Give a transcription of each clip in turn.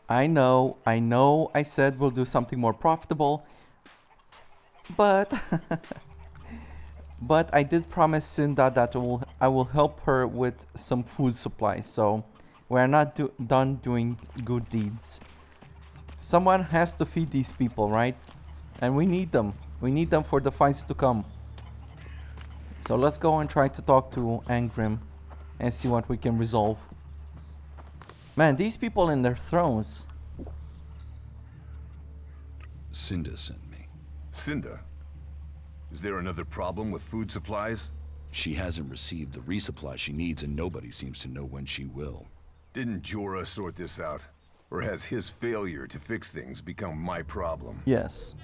I know, I said we'll do something more profitable, but but I did promise Cinda that I will help her with some food supply, so we're not done doing good deeds. Someone has to feed these people, right? And we need them. We need them for the fights to come. So let's go and try to talk to Angrim and see what we can resolve. Man, these people in their thrones. Cinda sent me. Cinda? Is there another problem with food supplies? She hasn't received the resupply she needs, and nobody seems to know when she will. Didn't Jorah sort this out? Or has his failure to fix things become my problem? Yes,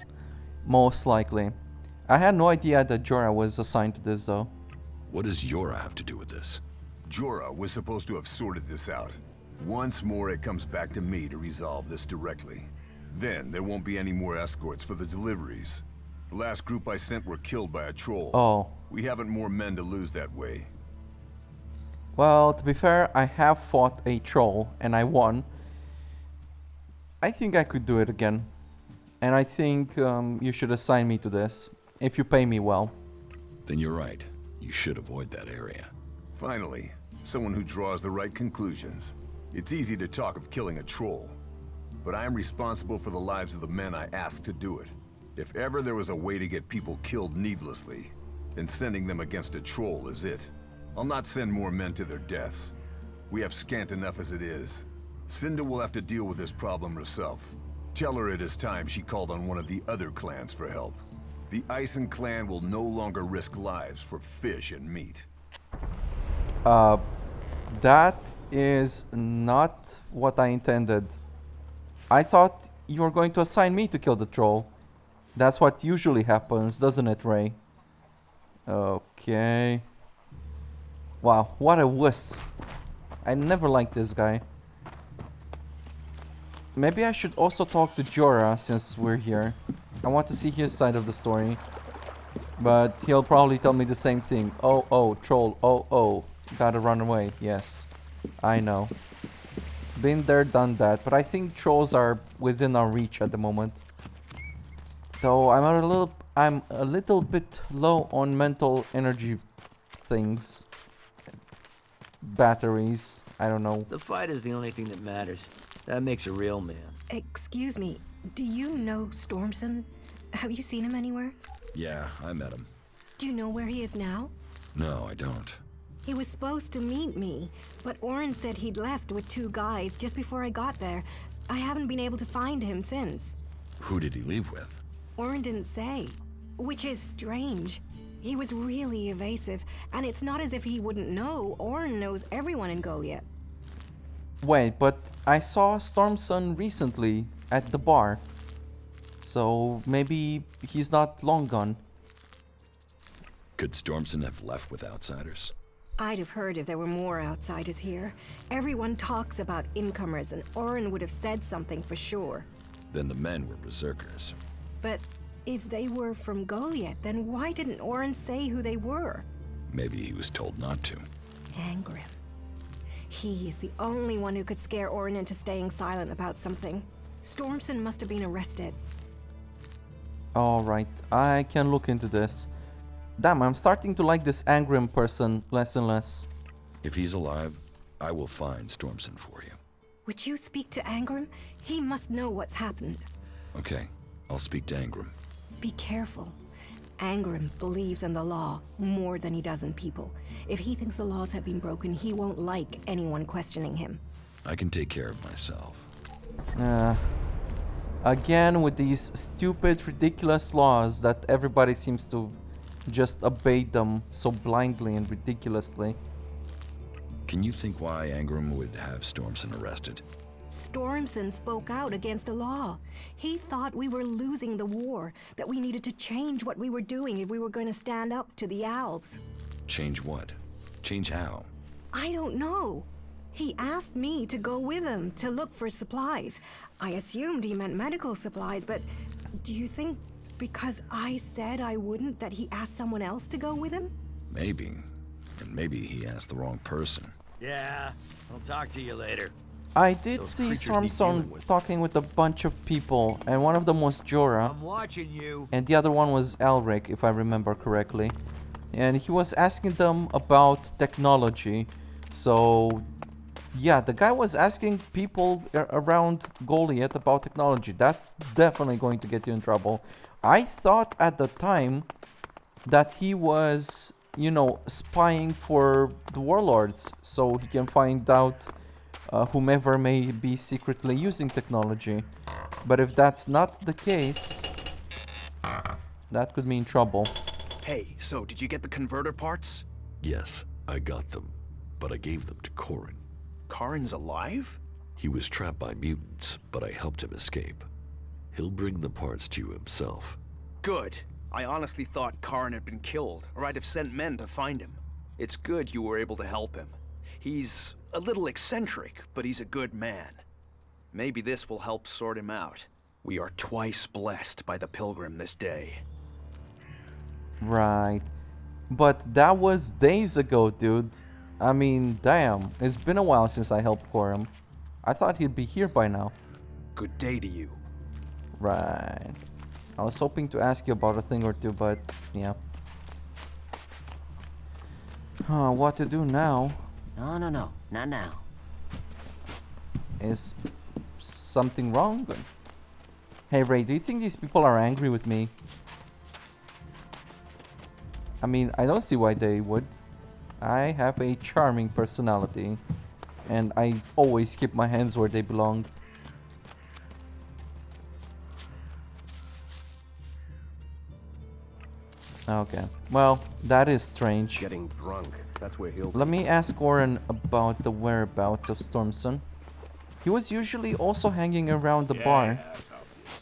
most likely. I had no idea that Jorah was assigned to this though. What does Yora have to do with this? Jorah was supposed to have sorted this out. Once more, it comes back to me to resolve this directly. Then, there won't be any more escorts for the deliveries. The last group I sent were killed by a troll. Oh. We haven't more men to lose that way. Well, to be fair, I have fought a troll and I won. I think I could do it again. And I think you should assign me to this, if you pay me well. Then you're right. You should avoid that area. Finally, someone who draws the right conclusions. It's easy to talk of killing a troll, but I am responsible for the lives of the men I asked to do it. If ever there was a way to get people killed needlessly, then sending them against a troll is it. I'll not send more men to their deaths. We have scant enough as it is. Cinda will have to deal with this problem herself. Tell her it is time she called on one of the other clans for help. The Ison clan will no longer risk lives for fish and meat. That is not what I intended. I thought you were going to assign me to kill the troll. That's what usually happens, doesn't it, Ray? Okay. Wow, what a wuss. I never liked this guy. Maybe I should also talk to Jorah since we're here. I want to see his side of the story. But he'll probably tell me the same thing. Oh, troll. Oh. Gotta run away. Yes, I know. Been there, done that. But I think trolls are within our reach at the moment. Though I'm a little bit low on mental energy things. Batteries. I don't know. The fight is the only thing that matters. That makes a real man. Excuse me, do you know Stormson? Have you seen him anywhere? Yeah, I met him. Do you know where he is now? No, I don't. He was supposed to meet me, but Oren said he'd left with 2 guys just before I got there. I haven't been able to find him since. Who did he leave with? Oren didn't say, which is strange. He was really evasive, and it's not as if he wouldn't know. Oren knows everyone in Goliath. Wait, but I saw Stormson recently at the bar. So maybe he's not long gone. Could Stormson have left with outsiders? I'd have heard if there were more outsiders here. Everyone talks about incomers, and Oren would have said something for sure. Then the men were berserkers. But if they were from Goliath, then why didn't Oren say who they were? Maybe he was told not to. Angrim. He is the only one who could scare Oren into staying silent about something. Stormson must have been arrested. Alright, I can look into this. Damn, I'm starting to like this Angrim person less and less. If he's alive, I will find Stormson for you. Would you speak to Angrim? He must know what's happened. Okay, I'll speak to Angrim. Be careful. Angrim believes in the law more than he does in people. If he thinks the laws have been broken, he won't like anyone questioning him. I can take care of myself. Again with these stupid, ridiculous laws that everybody seems to just obey them so blindly and ridiculously. Can you think why Angrim would have Stormson arrested? Stormson spoke out against the law. He thought we were losing the war, that we needed to change what we were doing if we were going to stand up to the Alps. Change what? Change how? I don't know. He asked me to go with him to look for supplies. I assumed he meant medical supplies, but do you think because I said I wouldn't that he asked someone else to go with him? Maybe. And maybe he asked the wrong person. Yeah, I'll talk to you later. I did Those see creatures need dealing Stormstone with. talking with a bunch of people, and one of them was Jorah, I'm watching you. and the other one was Elric, if I remember correctly. And he was asking them about technology. So, yeah, the guy was asking people around Goliath about technology. That's definitely going to get you in trouble. I thought at the time that he was, you know, spying for the warlords so he can find out whomever may be secretly using technology. But if that's not the case, that could mean trouble. Hey, so did you get the converter parts? Yes, I got them, but I gave them to Corin. Karin's alive? He was trapped by mutants, but I helped him escape. He'll bring the parts to you himself. Good. I honestly thought Karin had been killed, or I'd have sent men to find him. It's good you were able to help him. He's a little eccentric, but he's a good man. Maybe this will help sort him out. We are twice blessed by the Pilgrim this day. Right. But that was days ago, dude. I mean, damn. It's been a while since I helped Corum. I thought he'd be here by now. Good day to you. Right. I was hoping to ask you about a thing or two, but yeah. What to do now? No, not now. Is something wrong? Hey Ray, do you think these people are angry with me? I mean, I don't see why they would. I have a charming personality, and I always keep my hands where they belong. Okay, well, that is strange. Getting drunk. That's where he'll. Let me ask Oren about the whereabouts of Stormson. He was usually also hanging around the bar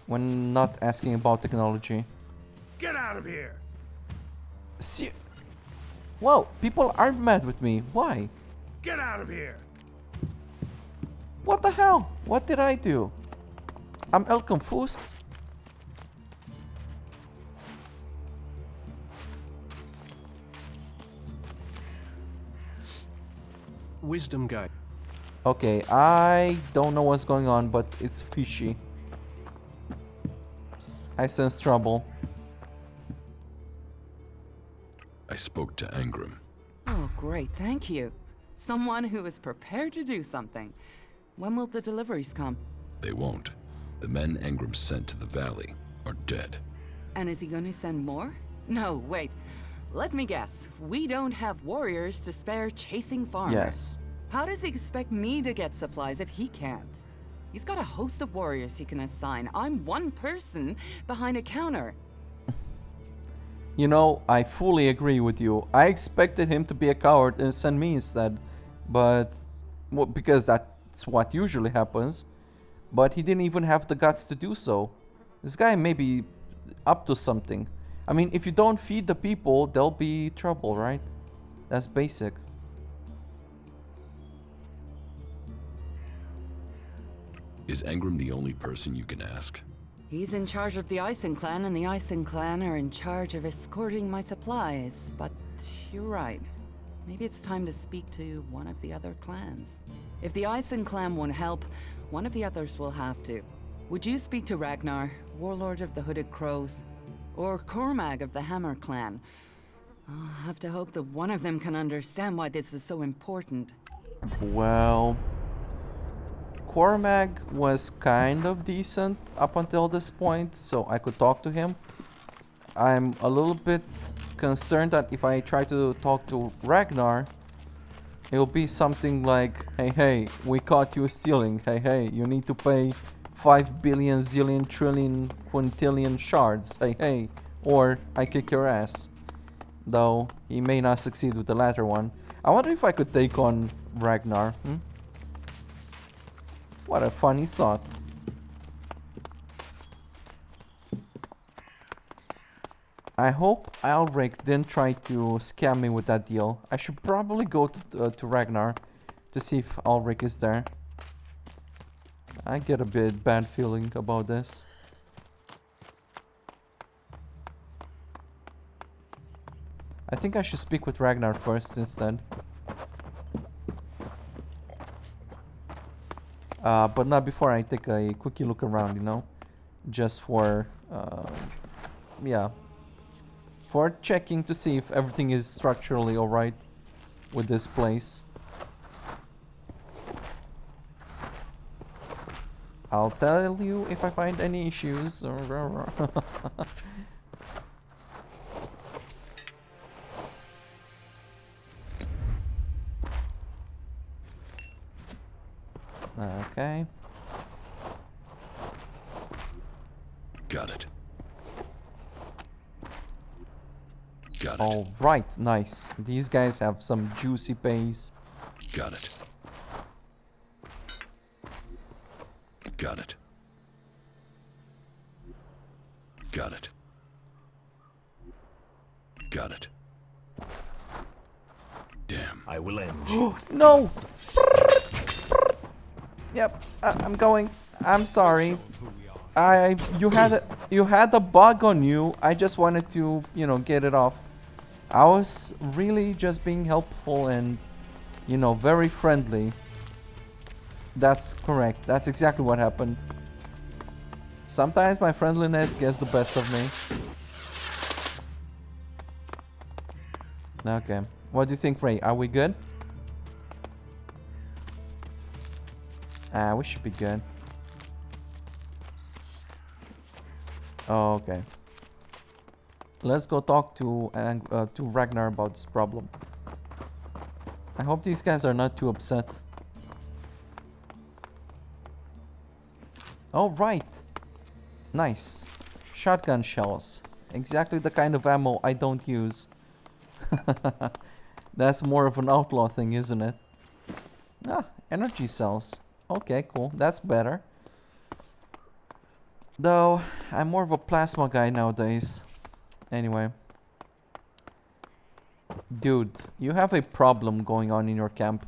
when not asking about technology. Get out of here! See, whoa, people are mad with me. Why? Get out of here! What the hell? What did I do? I'm El Confused. Wisdom guy. Okay, I don't know what's going on, but it's fishy. I sense trouble. I spoke to Angram. Oh, great, thank you. Someone who is prepared to do something. When will the deliveries come? They won't. The men Angram sent to the valley are dead. And is he going to send more? No, wait. Let me guess. We don't have warriors to spare chasing farmers. Yes. How does he expect me to get supplies if he can't? He's got a host of warriors he can assign. I'm one person behind a counter. You know, I fully agree with you. I expected him to be a coward and send me instead. But, well, because that's what usually happens. But he didn't even have the guts to do so. This guy may be up to something. I mean, if you don't feed the people, there'll be trouble, right? That's basic. Is Angram the only person you can ask? He's in charge of the Ison clan, and the Ison clan are in charge of escorting my supplies. But you're right. Maybe it's time to speak to one of the other clans. If the Ison clan won't help, one of the others will have to. Would you speak to Ragnar, warlord of the Hooded Crows? Or Cormag of the Hammer clan? I'll have to hope that one of them can understand why this is so important. Well, Cormag was kind of decent up until this point, so I could talk to him. I'm a little bit concerned that if I try to talk to Ragnar, it'll be something like, hey, we caught you stealing. Hey, you need to pay 5 billion, zillion, trillion, quintillion shards. Hey, or I kick your ass. Though, he may not succeed with the latter one. I wonder if I could take on Ragnar, What a funny thought. I hope Alric didn't try to scam me with that deal. I should probably go to Ragnar to see if Alric is there. I get a bit bad feeling about this. I think I should speak with Ragnar first instead. But not before I take a quickie look around, you know? Just for, yeah. For checking to see if everything is structurally alright with this place. I'll tell you if I find any issues. Okay. Got it. Got it. All right, nice. These guys have some juicy pays. Got it. Got it. Got it. Got it. Damn. I will end. No! Yep, I'm going. I'm sorry. You had a bug on you. I just wanted to, you know, get it off. I was really just being helpful and, you know, very friendly. That's correct. That's exactly what happened. Sometimes my friendliness gets the best of me. Okay. What do you think, Ray? Are we good? We should be good. Okay. Let's go talk to Ragnar about this problem. I hope these guys are not too upset. All right. Nice. Shotgun shells. Exactly the kind of ammo I don't use. That's more of an outlaw thing, isn't it? Ah, energy cells. Okay, cool. That's better. Though, I'm more of a plasma guy nowadays. Anyway. Dude, you have a problem going on in your camp.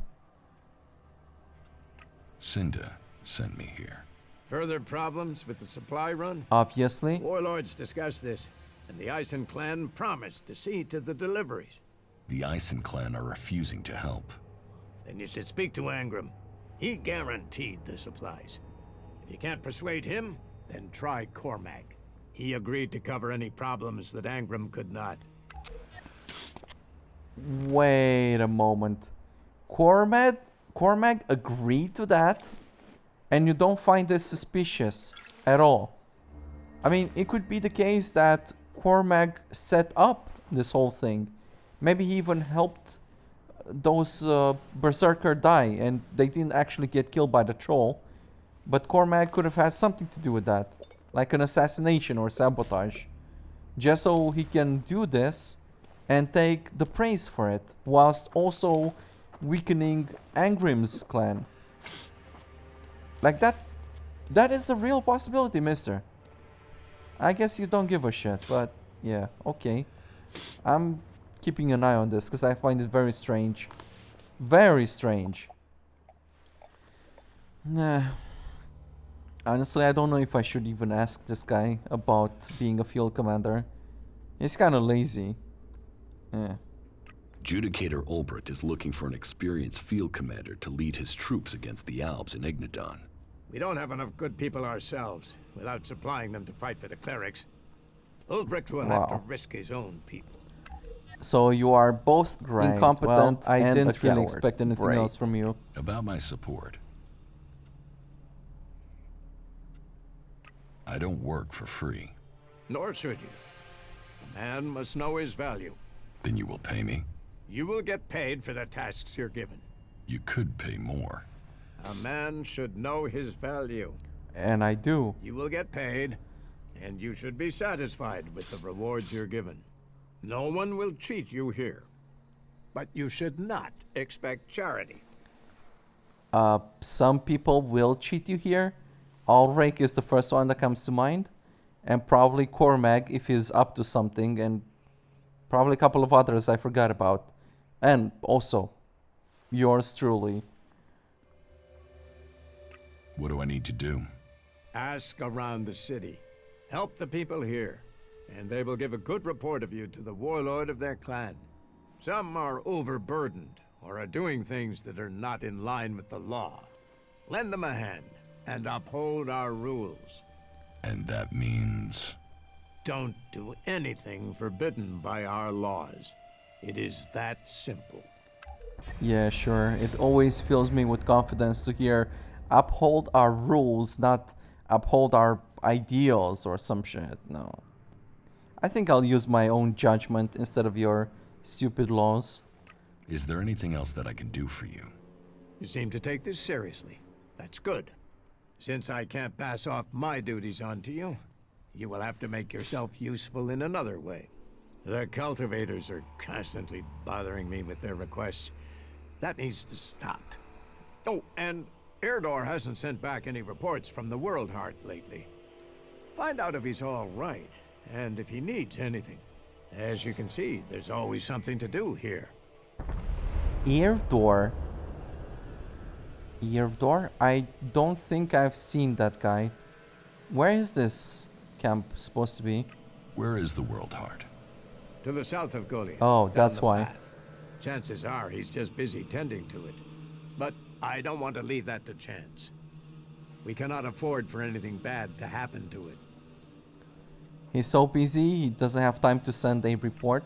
Cinda sent me here. Further problems with the supply run? Obviously. Warlords discussed this, and the Ison clan promised to see to the deliveries. The Ison clan are refusing to help. Then you should speak to Angram. He guaranteed the supplies. If you can't persuade him, then try Cormac. He agreed to cover any problems that Angram could not. Wait a moment. Cormac agreed to that? And you don't find this suspicious at all? I mean, it could be the case that Cormac set up this whole thing. Maybe he even helped those berserker die and they didn't actually get killed by the troll. But Cormac could have had something to do with that. Like an assassination or sabotage. Just so he can do this and take the praise for it. Whilst also weakening Angrim's clan. Like that is a real possibility, mister. I guess you don't give a shit, but yeah, okay. I'm keeping an eye on this because I find it very strange. Very strange. Nah. Honestly, I don't know if I should even ask this guy about being a field commander. He's kind of lazy. Yeah. Judicator Ulbert is looking for an experienced field commander to lead his troops against the Albs in Ignadon. We don't have enough good people ourselves, without supplying them to fight for the clerics. Ulbricht will have to risk his own people. So you are both incompetent I and didn't really expect anything else from you. About my support. I don't work for free. Nor should you. A man must know his value. Then you will pay me? You will get paid for the tasks you're given. You could pay more. A man should know his value. And I do. You will get paid, and you should be satisfied with the rewards you're given. No one will cheat you here. But you should not expect charity. Some people will cheat you here. Ulrich is the first one that comes to mind. And probably Cormac if he's up to something. And probably a couple of others I forgot about. And also, yours truly. What do I need to do? Ask around the city. Help the people here. And they will give a good report of you to the warlord of their clan. Some are overburdened, or are doing things that are not in line with the law. lend them a hand, and uphold our rules. And that means... Don't do anything forbidden by our laws. It is that simple. Yeah, sure. It always fills me with confidence to hear uphold our rules, not uphold our ideals or some shit. No. I think I'll use my own judgment instead of your stupid laws. Is there anything else that I can do for you? You seem to take this seriously. That's good. Since I can't pass off my duties onto you, you will have to make yourself useful in another way. The cultivators are constantly bothering me with their requests. That needs to stop. Oh, and Erdor hasn't sent back any reports from the World Heart lately. Find out if he's all right, and if he needs anything. As you can see, there's always something to do here. Erdor? Erdor? I don't think I've seen that guy. Where is this camp supposed to be? Where is the World Heart? To the south of Golia. Oh, down that's the why. path. Chances are he's just busy tending to it. But I don't want to leave that to chance. We cannot afford for anything bad to happen to it. He's so busy, he doesn't have time to send a report.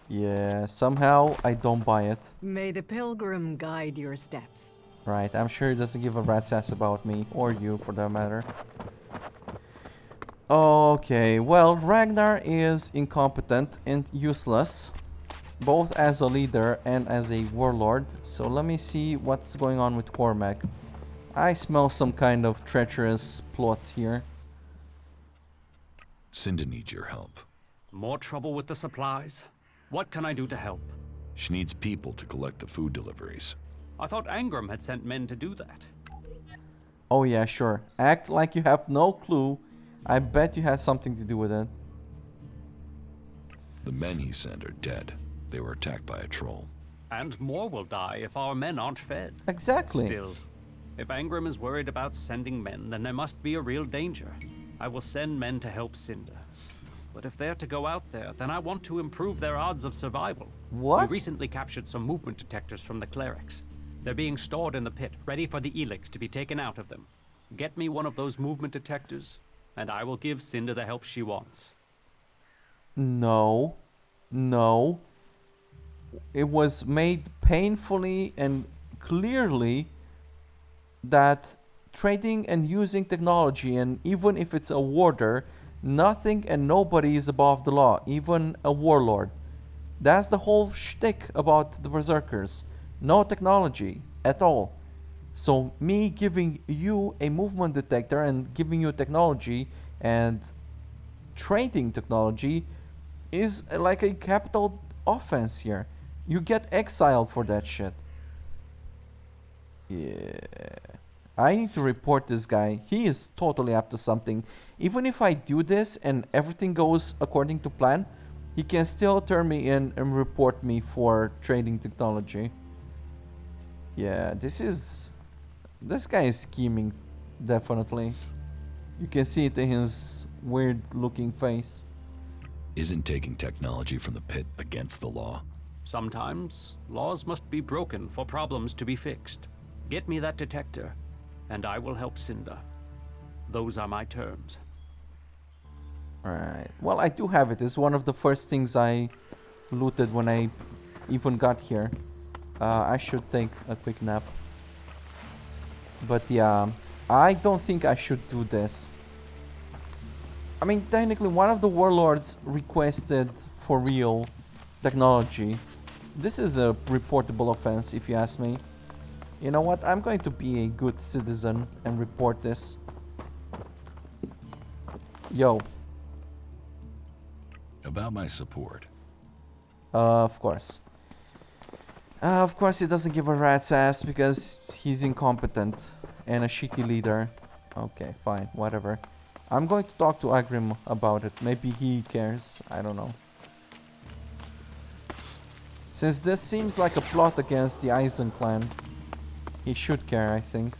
Yeah, somehow I don't buy it. May the pilgrim guide your steps. Right, I'm sure he doesn't give a rat's ass about me, or you for that matter. Okay, well, Ragnar is incompetent and useless, both as a leader and as a warlord. So let me see what's going on with Cormac. I smell some kind of treacherous plot here. Cinda needs your help. More trouble with the supplies? What can I do to help? She needs people to collect the food deliveries. I thought Angram had sent men to do that. Oh yeah, sure. Act like you have no clue. I bet you had something to do with it. The men he sent are dead. They were attacked by a troll. And more will die if our men aren't fed. Exactly. Still, if Angram is worried about sending men, then there must be a real danger. I will send men to help Cinda. But if they're to go out there, then I want to improve their odds of survival. What? We recently captured some movement detectors from the clerics. They're being stored in the pit, ready for the Elex to be taken out of them. Get me one of those movement detectors, and I will give Cinda the help she wants. No. No. It was made painfully and clearly that trading and using technology, and even if it's a warder, nothing and nobody is above the law, even a warlord. That's the whole shtick about the Berserkers. No technology at all. So me giving you a movement detector and giving you technology and trading technology is like a capital offense here. You get exiled for that shit. Yeah. I need to report this guy. He is totally up to something. Even if I do this and everything goes according to plan, he can still turn me in and report me for trading technology. Yeah, this guy is scheming, definitely. You can see it in his weird looking face. Isn't taking technology from the pit against the law? Sometimes, laws must be broken for problems to be fixed. Get me that detector, and I will help Cinda. Those are my terms. Alright, well I do have it. It's one of the first things I looted when I even got here. I should take a quick nap. But yeah, I don't think I should do this. I mean, technically one of the warlords requested for real technology. This is a reportable offense if you ask me. You know what, I'm going to be a good citizen and report this. Yo. About my support. Of course. Of course he doesn't give a rat's ass because he's incompetent and a shitty leader. Okay, fine, whatever. I'm going to talk to Agrim about it. Maybe he cares. I don't know. Since this seems like a plot against the Eisen clan, he should care, I think.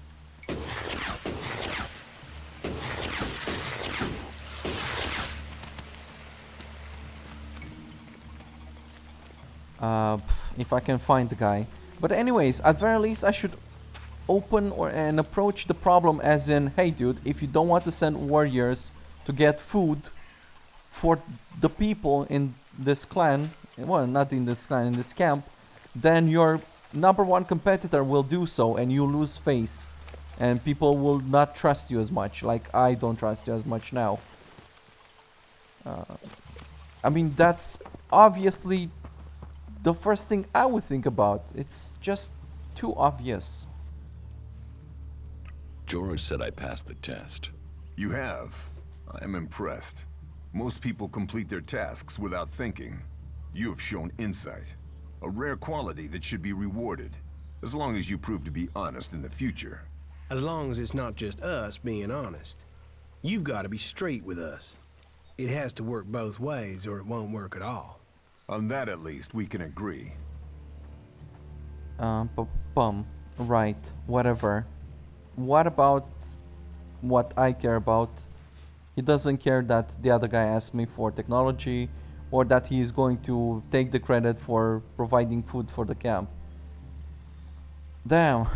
If I can find the guy. But anyways, at very least I should open and approach the problem as in, hey dude, if you don't want to send warriors to get food for the people in this clan, well, not in this clan, in this camp, then your number one competitor will do so and you lose face. And people will not trust you as much, like I don't trust you as much now. I mean, that's obviously the first thing I would think about. It's just too obvious. Jorah said I passed the test. You have. I am impressed. Most people complete their tasks without thinking. You have shown insight. A rare quality that should be rewarded, as long as you prove to be honest in the future. As long as it's not just us being honest. You've got to be straight with us. It has to work both ways or it won't work at all. On that, at least, we can agree. Right, whatever. What about what I care about? He doesn't care that the other guy asked me for technology, or that he is going to take the credit for providing food for the camp. Damn.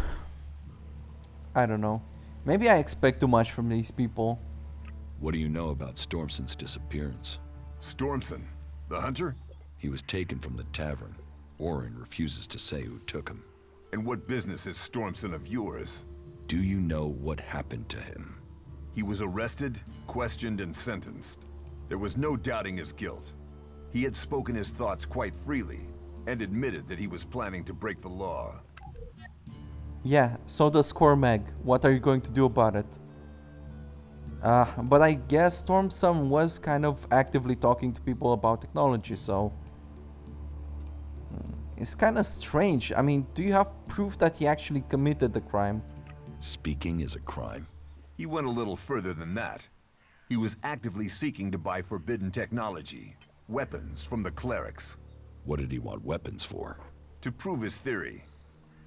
I don't know. Maybe I expect too much from these people. What do you know about Stormson's disappearance? Stormson, the hunter? He was taken from the tavern. Orin refuses to say who took him. And what business is Stormson of yours? Do you know what happened to him? He was arrested, questioned, and sentenced. There was no doubting his guilt. He had spoken his thoughts quite freely, and admitted that he was planning to break the law. Yeah, so does Cormag. What are you going to do about it? But I guess Stormson was kind of actively talking to people about technology, so... It's kind of strange. I mean, do you have proof that he actually committed the crime? Speaking is a crime. He went a little further than that. He was actively seeking to buy forbidden technology, weapons from the clerics. What did he want weapons for? To prove his theory.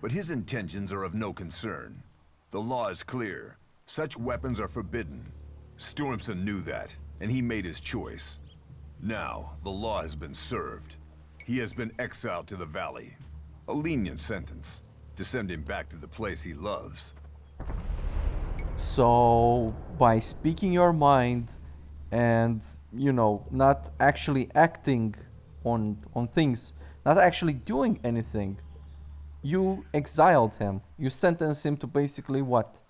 But his intentions are of no concern. The law is clear. Such weapons are forbidden. Stormson knew that, and he made his choice. Now, the law has been served. He has been exiled to the valley. A lenient sentence, to send him back to the place he loves. So, by speaking your mind and, you know, not actually acting on things, not actually doing anything, you exiled him. You sentenced him to basically what?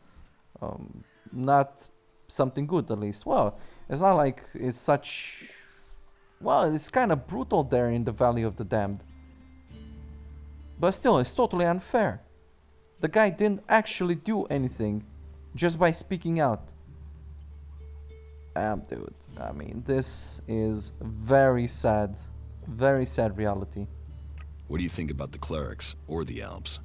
Not something good, at least. Well, it's not like it's such... Well, it's kind of brutal there in the Valley of the Damned. But still, it's totally unfair. The guy didn't actually do anything just by speaking out. Dude, I mean, this is very sad reality. What do you think about the clerics or the Alps?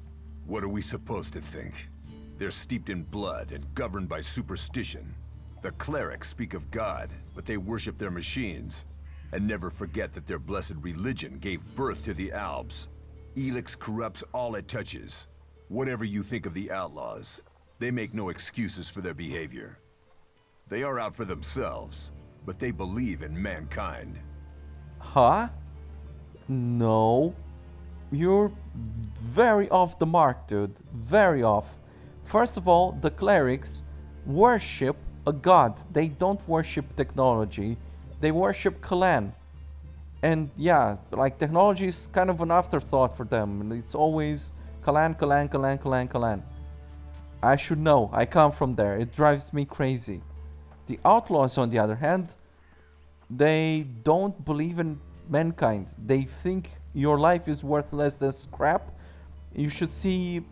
What are we supposed to think? They're steeped in blood and governed by superstition. The clerics speak of God, but they worship their machines. And never forget that their blessed religion gave birth to the Alps. Elex corrupts all it touches. Whatever you think of the outlaws, they make no excuses for their behavior. They are out for themselves, but they believe in mankind. Huh? No. You're very off the mark, dude. Very off. First of all, the clerics worship a god. They don't worship technology. They worship Kalan. And yeah, like technology is kind of an afterthought for them. It's always Kalan, Kalan, Kalan, Kalan, Kalan. I should know. I come from there. It drives me crazy. The outlaws, on the other hand, they don't believe in mankind. They think your life is worth less than scrap. You should see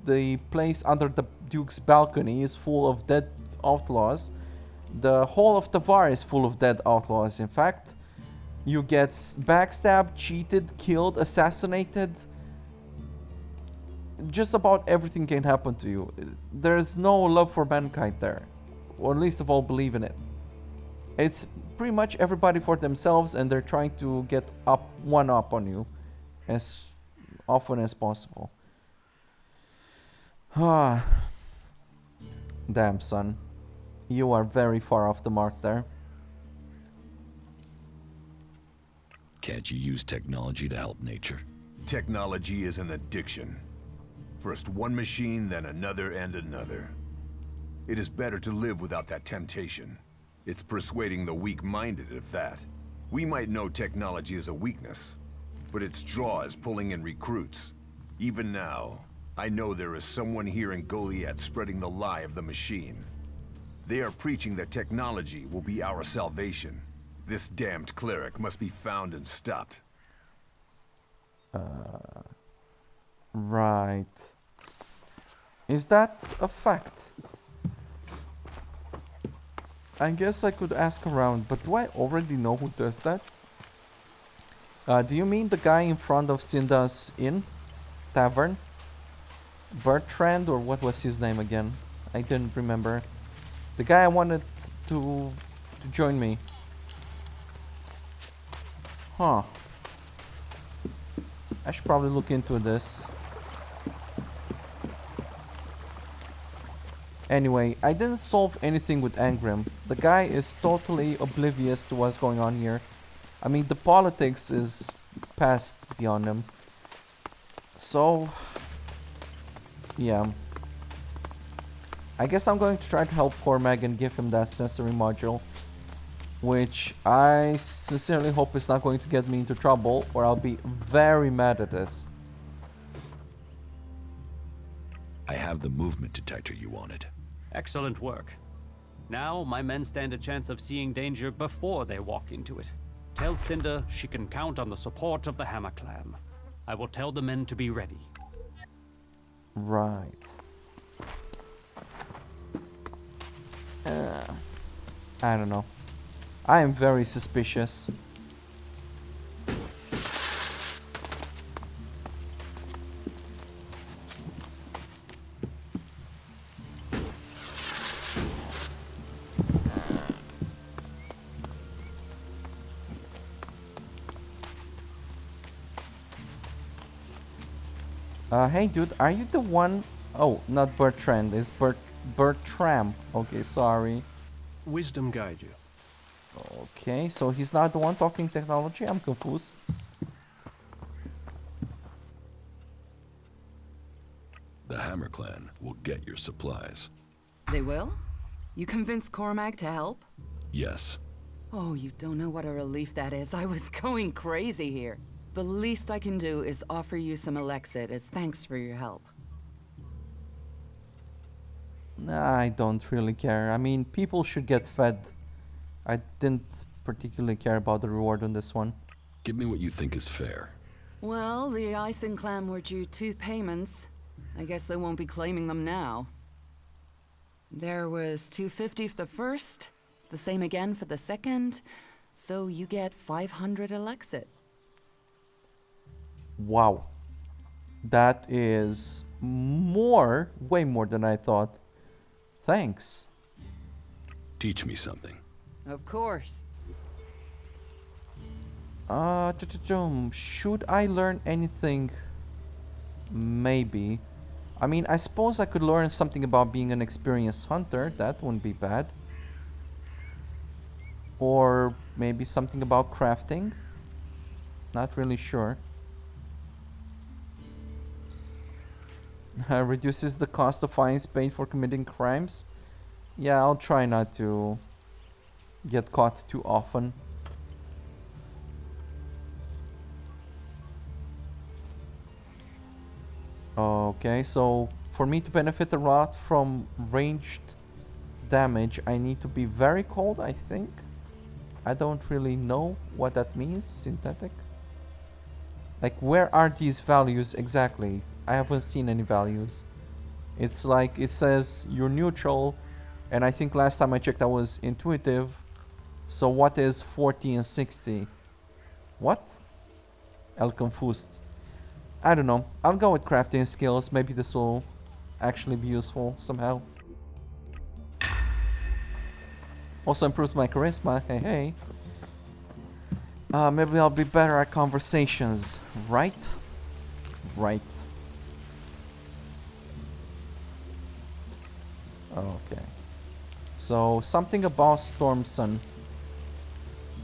the place under the Duke's balcony is full of dead outlaws. The whole of Tavar is full of dead outlaws, in fact. You get backstabbed, cheated, killed, assassinated. Just about everything can happen to you. There's no love for mankind there. Or least of all, believe in it. It's pretty much everybody for themselves, and they're trying to get one up on you as often as possible. Ah, damn, son. You are very far off the mark there. Can't you use technology to help nature? Technology is an addiction. First one machine, then another and another. It is better to live without that temptation. It's persuading the weak-minded, if that. We might know technology is a weakness, but its draw is pulling in recruits. Even now, I know there is someone here in Goliath spreading the lie of the machine. They are preaching that technology will be our salvation. This damned cleric must be found and stopped. Right. Is that a fact? I guess I could ask around, but do I already know who does that? Do you mean the guy in front of Cinda's inn? Tavern? Bertrand, or what was his name again? I didn't remember. The guy I wanted to join me. Huh. I should probably look into this. Anyway, I didn't solve anything with Angrim. The guy is totally oblivious to what's going on here. I mean, the politics is past beyond him. So, yeah. I guess I'm going to try to help Cormac and give him that sensory module. Which I sincerely hope is not going to get me into trouble, or I'll be very mad at this. I have the movement detector you wanted. Excellent work. Now, my men stand a chance of seeing danger before they walk into it. Tell Cinda she can count on the support of the Hammer Clan. I will tell the men to be ready. Right. I don't know. I am very suspicious. Hey dude, are you the one? Oh, not Bertrand, it's Bertram. Okay, sorry. Wisdom guide you. Okay, so he's not the one talking technology? I'm confused. The Hammer Clan will get your supplies. They will? You convinced Cormac to help? Yes. Oh, you don't know what a relief that is. I was going crazy here. The least I can do is offer you some Elexit as thanks for your help. Nah, I don't really care. I mean, people should get fed. I didn't particularly care about the reward on this one. Give me what you think is fair. Well, the Icing Clan were due 2 payments. I guess they won't be claiming them now. There was 250 for the first, the same again for the second, so you get 500 Elexit. Wow. That is more, way more than I thought. Thanks. Teach me something. Of course. Should I learn anything? Maybe. I mean, I suppose I could learn something about being an experienced hunter. That wouldn't be bad. Or maybe something about crafting. Not really sure. Reduces the cost of fines paid for committing crimes. Yeah, I'll try not to get caught too often. Okay, so for me to benefit a lot from ranged damage, I need to be very cold, I think. I don't really know what that means, synthetic. Like, where are these values exactly? I haven't seen any values. It's like, it says you're neutral, and I think last time I checked I was intuitive. So what is 40 and 60? What? El confused. I don't know. I'll go with crafting skills. Maybe this will actually be useful somehow. Also improves my charisma. Hey, hey. Maybe I'll be better at conversations. Right? Right. Okay. So, something about Stormson.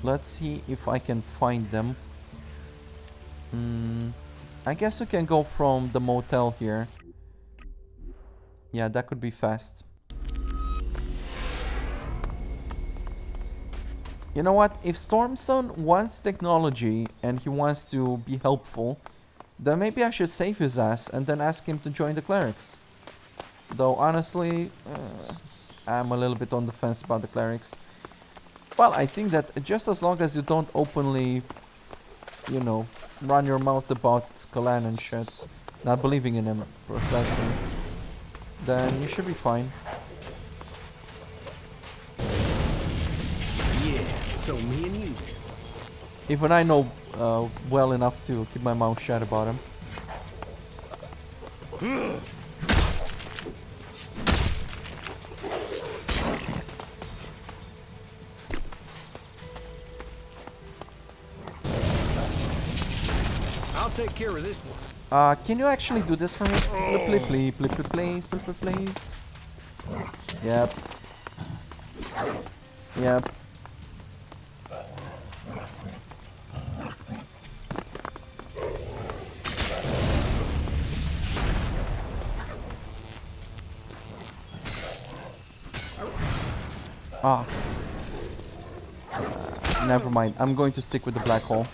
Let's see if I can find them. I guess we can go from the motel here. Yeah, that could be fast. You know what? If Stormson wants technology and he wants to be helpful, then maybe I should save his ass and then ask him to join the clerics. Though honestly, I'm a little bit on the fence about the clerics. Well, I think that just as long as you don't openly, you know, run your mouth about Kalan and shit, not believing in him precisely, then you should be fine. Yeah, so me and you. Even I know well enough to keep my mouth shut about him. I'll take care of this one. Can you actually do this for me? Please, please, please. Yep. Yep. Ah. Never mind. I'm going to stick with the black hole.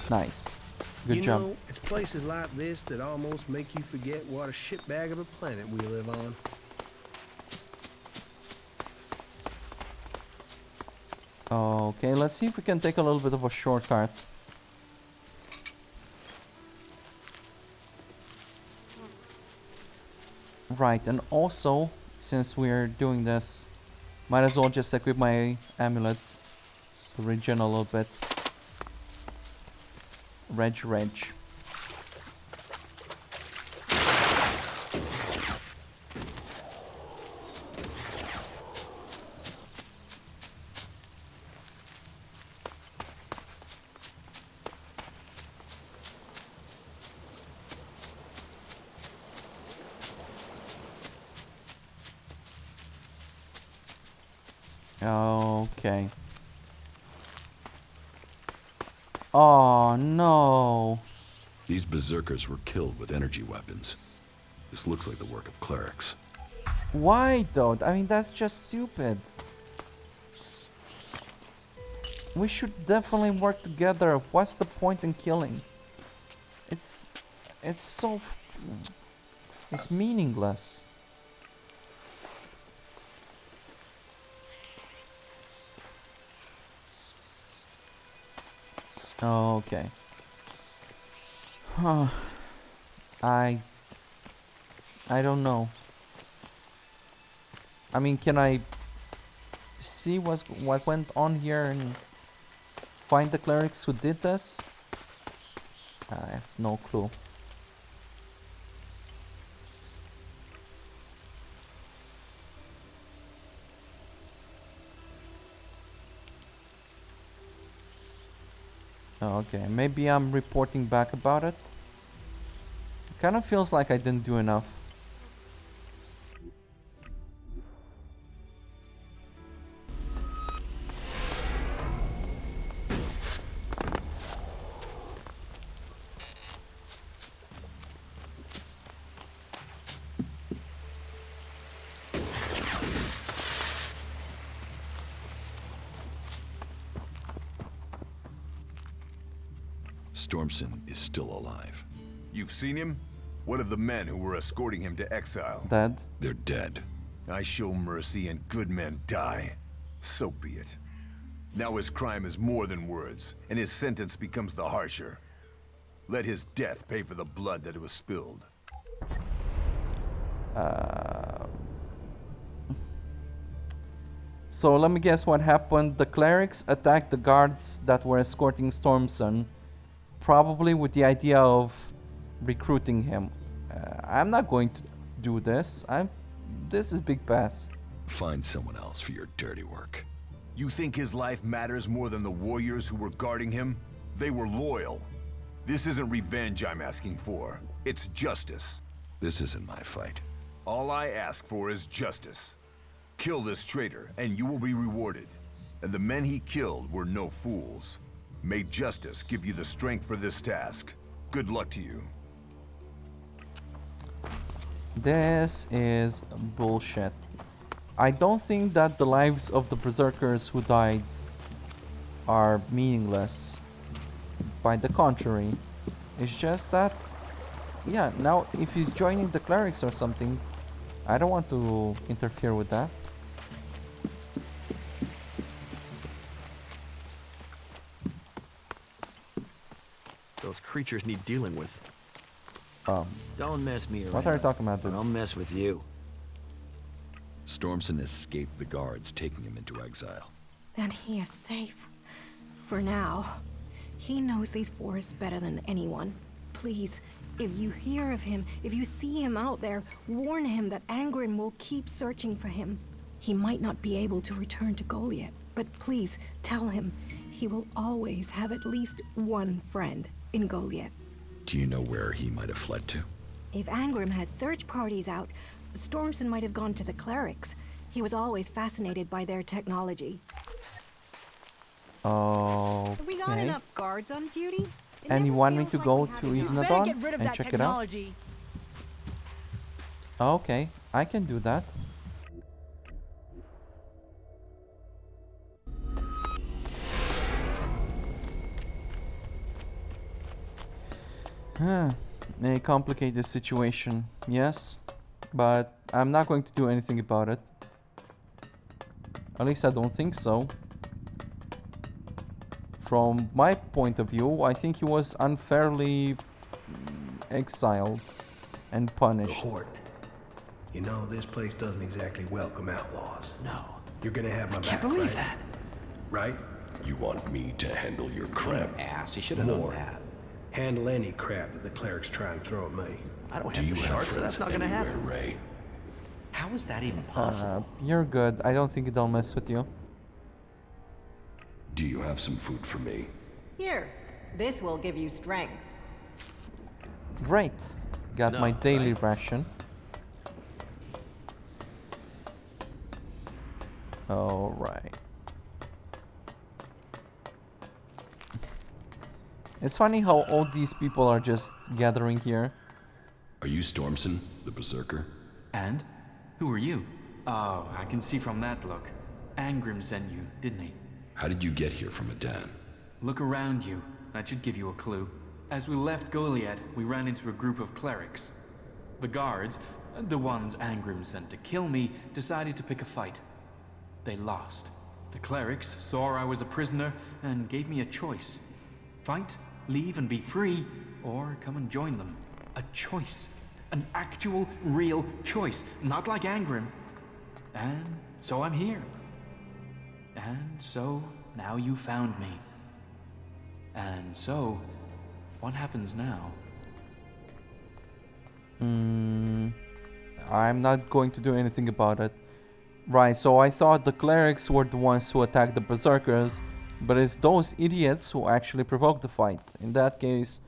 Nice. Good job. You know, it's places like this that almost make you forget what a shitbag of a planet we live on. Okay, let's see if we can take a little bit of a shortcut. Right, and also, since we're doing this, might as well just equip my amulet to regen a little bit. Reg. Okay. Oh no. These berserkers were killed with energy weapons. This looks like the work of clerics. Why though? I mean, that's just stupid. We should definitely work together. What's the point in killing? It's so... It's meaningless. Okay. Huh. I don't know. I mean, can I see what went on here and find the clerics who did this? I have no clue. Okay, maybe I'm reporting back about it. It kind of feels like I didn't do enough. Stormson is still alive. You've seen him? What of the men who were escorting him to exile? Dead? They're dead. I show mercy and good men die. So be it. Now his crime is more than words, and his sentence becomes the harsher. Let his death pay for the blood that was spilled. So let me guess what happened. The clerics attacked the guards that were escorting Stormson, probably with the idea of recruiting him. I'm not going to do this. This is Big Pass. Find someone else for your dirty work. You think his life matters more than the warriors who were guarding him? They were loyal. This isn't revenge I'm asking for. It's justice. This isn't my fight. All I ask for is justice. Kill this traitor, and you will be rewarded. And the men he killed were no fools. May justice give you the strength for this task. Good luck to you. This is bullshit. I don't think that the lives of the berserkers who died are meaningless. By the contrary, it's just that, yeah, now if he's joining the clerics or something, I don't want to interfere with that. Those creatures need dealing with. Don't mess me around. What are you talking about, or dude? I'll mess with you. Stormson escaped the guards, taking him into exile. Then he is safe. For now. He knows these forests better than anyone. Please, if you hear of him, if you see him out there, warn him that Angrim will keep searching for him. He might not be able to return to Goliath, but please tell him he will always have at least one friend in Goliath. Do you know where he might have fled to? If Angrim has search parties out, Stormson might have gone to the clerics. He was always fascinated by their technology. Okay. Have we got enough guards on duty? It And you never want me feels to like go we have to enough. Ignadon and check it out? Okay, I can do that. May complicate the situation, yes, but I'm not going to do anything about it. At least I don't think so. From my point of view, I think he was unfairly exiled and The punished. Horde. You know, this place doesn't exactly welcome outlaws. No. You're gonna have my I can't back, believe right? that. Right? You want me to handle your crap? Ass, he should have known More. that. Handle any crap that the clerics try and throw at me. I don't Do have you the have shards, so friends that's not gonna anywhere, happen. Ray? How is that even possible? You're good. I don't think they'll mess with you. Do you have some food for me? Here, this will give you strength. Great. Got my daily ration. Alright. It's funny how all these people are just gathering here. Are you Stormson, the Berserker? And? Who are you? Oh, I can see from that look. Angrim sent you, didn't he? How did you get here from Adan? Look around you. That should give you a clue. As we left Goliad, we ran into a group of clerics. The guards, the ones Angrim sent to kill me, decided to pick a fight. They lost. The clerics saw I was a prisoner and gave me a choice. Fight, leave and be free, or come and join them. A choice. An actual, real choice. Not like Angrim. And so I'm here. And so now you found me. And so, what happens now? I'm not going to do anything about it. Right, so I thought the clerics were the ones who attacked the berserkers, but it's those idiots who actually provoked the fight. In that case,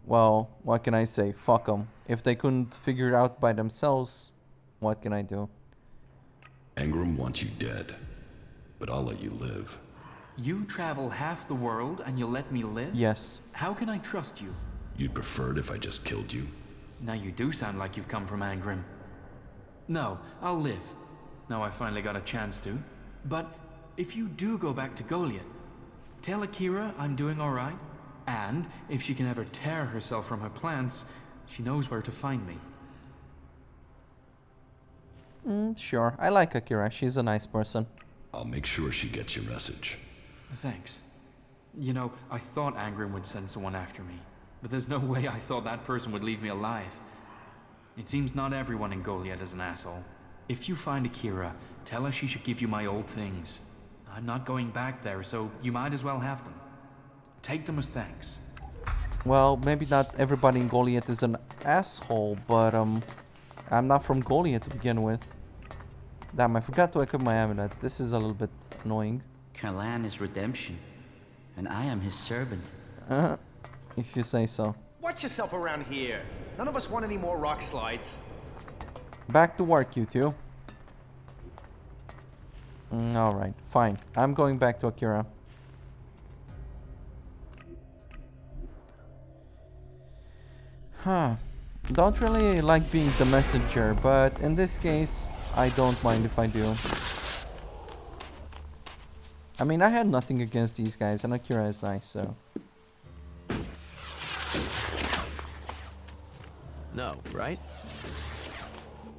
well, what can I say? Fuck them. If they couldn't figure it out by themselves, what can I do? Angrim wants you dead, but I'll let you live. You travel half the world and you'll let me live? Yes. How can I trust you? You'd prefer it if I just killed you? Now you do sound like you've come from Angrim. No, I'll live. Now I finally got a chance to. But if you do go back to Goliath, tell Akira I'm doing alright. And if she can ever tear herself from her plants, she knows where to find me. Sure, I like Akira. She's a nice person. I'll make sure she gets your message. Thanks. You know, I thought Angrim would send someone after me, but there's no way I thought that person would leave me alive. It seems not everyone in Goliath is an asshole. If you find Akira, tell her she should give you my old things. I'm not going back there, so you might as well have them. Take them as thanks. Well, maybe not everybody in Goliath is an asshole, but I'm not from Goliath to begin with. Damn, I forgot to equip my amulet. This is a little bit annoying. Kalan is redemption, and I am his servant. If you say so. Watch yourself around here. None of us want any more rock slides. Back to work, you two. Alright, fine. I'm going back to Akira. Huh. Don't really like being the messenger, but in this case, I don't mind if I do. I mean, I had nothing against these guys, and Akira is nice, so... No, right?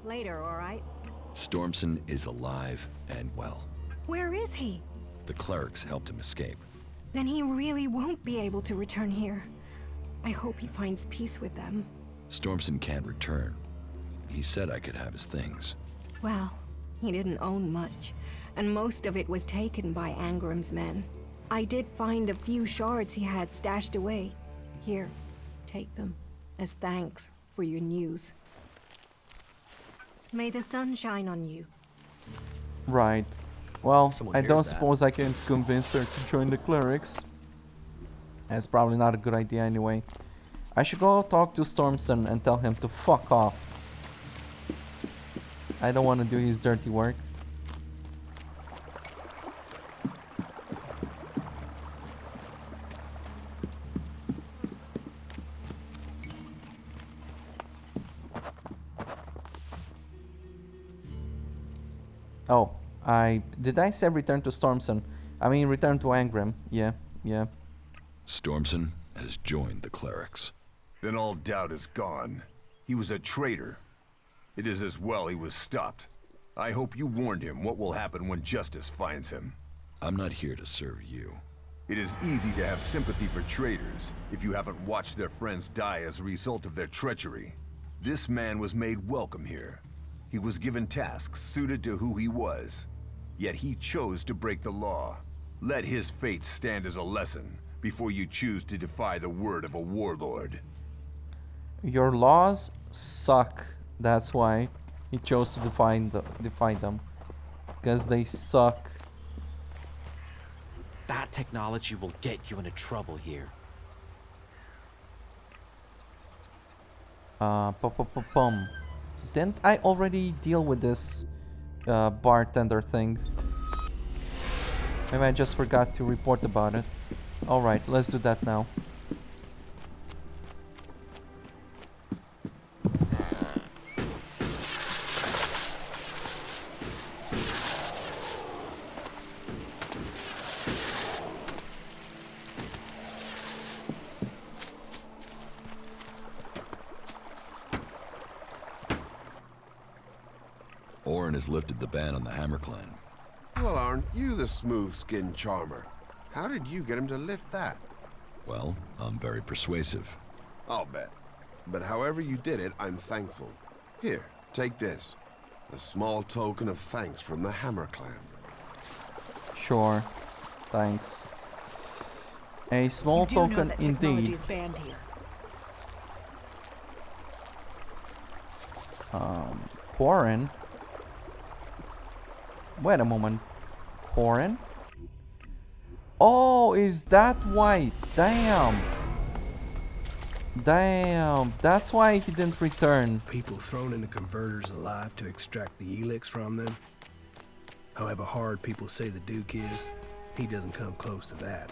Later, alright? Stormson is alive and well. Where is he? The clerics helped him escape. Then he really won't be able to return here. I hope he finds peace with them. Stormson can't return. He said I could have his things. Well, he didn't own much, and most of it was taken by Angram's men. I did find a few shards he had stashed away. Here, take them, as thanks for your news. May the sun shine on you. Right. Well, I don't hears that. suppose I can convince her to join the clerics. That's probably not a good idea anyway. I should go talk to Stormson and tell him to fuck off. I don't want to do his dirty work. Oh, did I say return to Stormson? I mean return to Angram. Yeah. Stormson has joined the clerics. Then all doubt is gone. He was a traitor. It is as well he was stopped. I hope you warned him what will happen when justice finds him. I'm not here to serve you. It is easy to have sympathy for traitors if you haven't watched their friends die as a result of their treachery. This man was made welcome here. He was given tasks suited to who he was. Yet he chose to break the law. Let his fate stand as a lesson before you choose to defy the word of a warlord. Your laws suck. That's why he chose to defy them. Because they suck. That technology will get you into trouble here. Didn't I already deal with this bartender thing? Maybe I just forgot to report about it. Alright, let's do that now. Orin has lifted the ban on the Hammer Clan. Well, aren't you the smooth-skinned charmer? How did you get him to lift that? Well, I'm very persuasive. I'll bet. But however you did it, I'm thankful. Here, take this. A small token of thanks from the Hammer Clan. Sure. Thanks. A small token indeed. Banned here. Quarren? Wait a moment. Quarren? Oh, is that why? Damn. Damn. That's why he didn't return. People thrown into converters alive to extract the Elex from them. However hard people say the Duke is, he doesn't come close to that.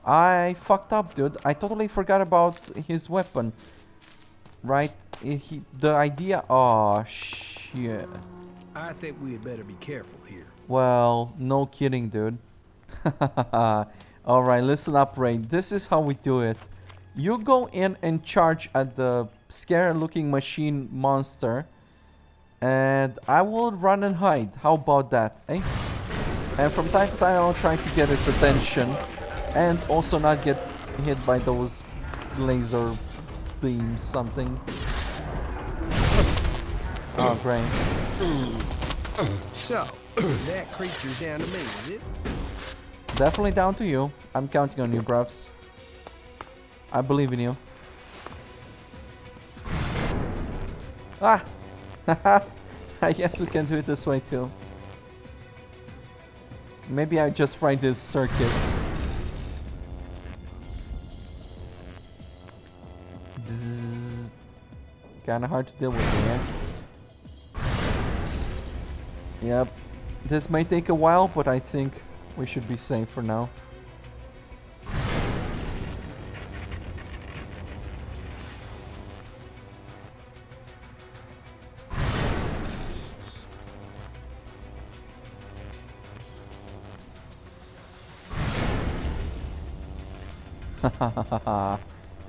I fucked up, dude. I totally forgot about his weapon. Right? The idea... Oh, shit. I think we had better be careful here. Well, no kidding, dude. Alright, listen up, Ray. This is how we do it. You go in and charge at the scary-looking machine monster. And I will run and hide. How about that, eh? And from time to time, I'll try to get his attention. And also not get hit by those laser beams, something. Oh, great. So, that creature's down to me, is it? Definitely down to you. I'm counting on you, bruvs. I believe in you. Ah! I guess we can do it this way too. Maybe I just fried these circuits. Bzzz. Kinda hard to deal with, yeah? Yep. This may take a while, but I think we should be safe for now.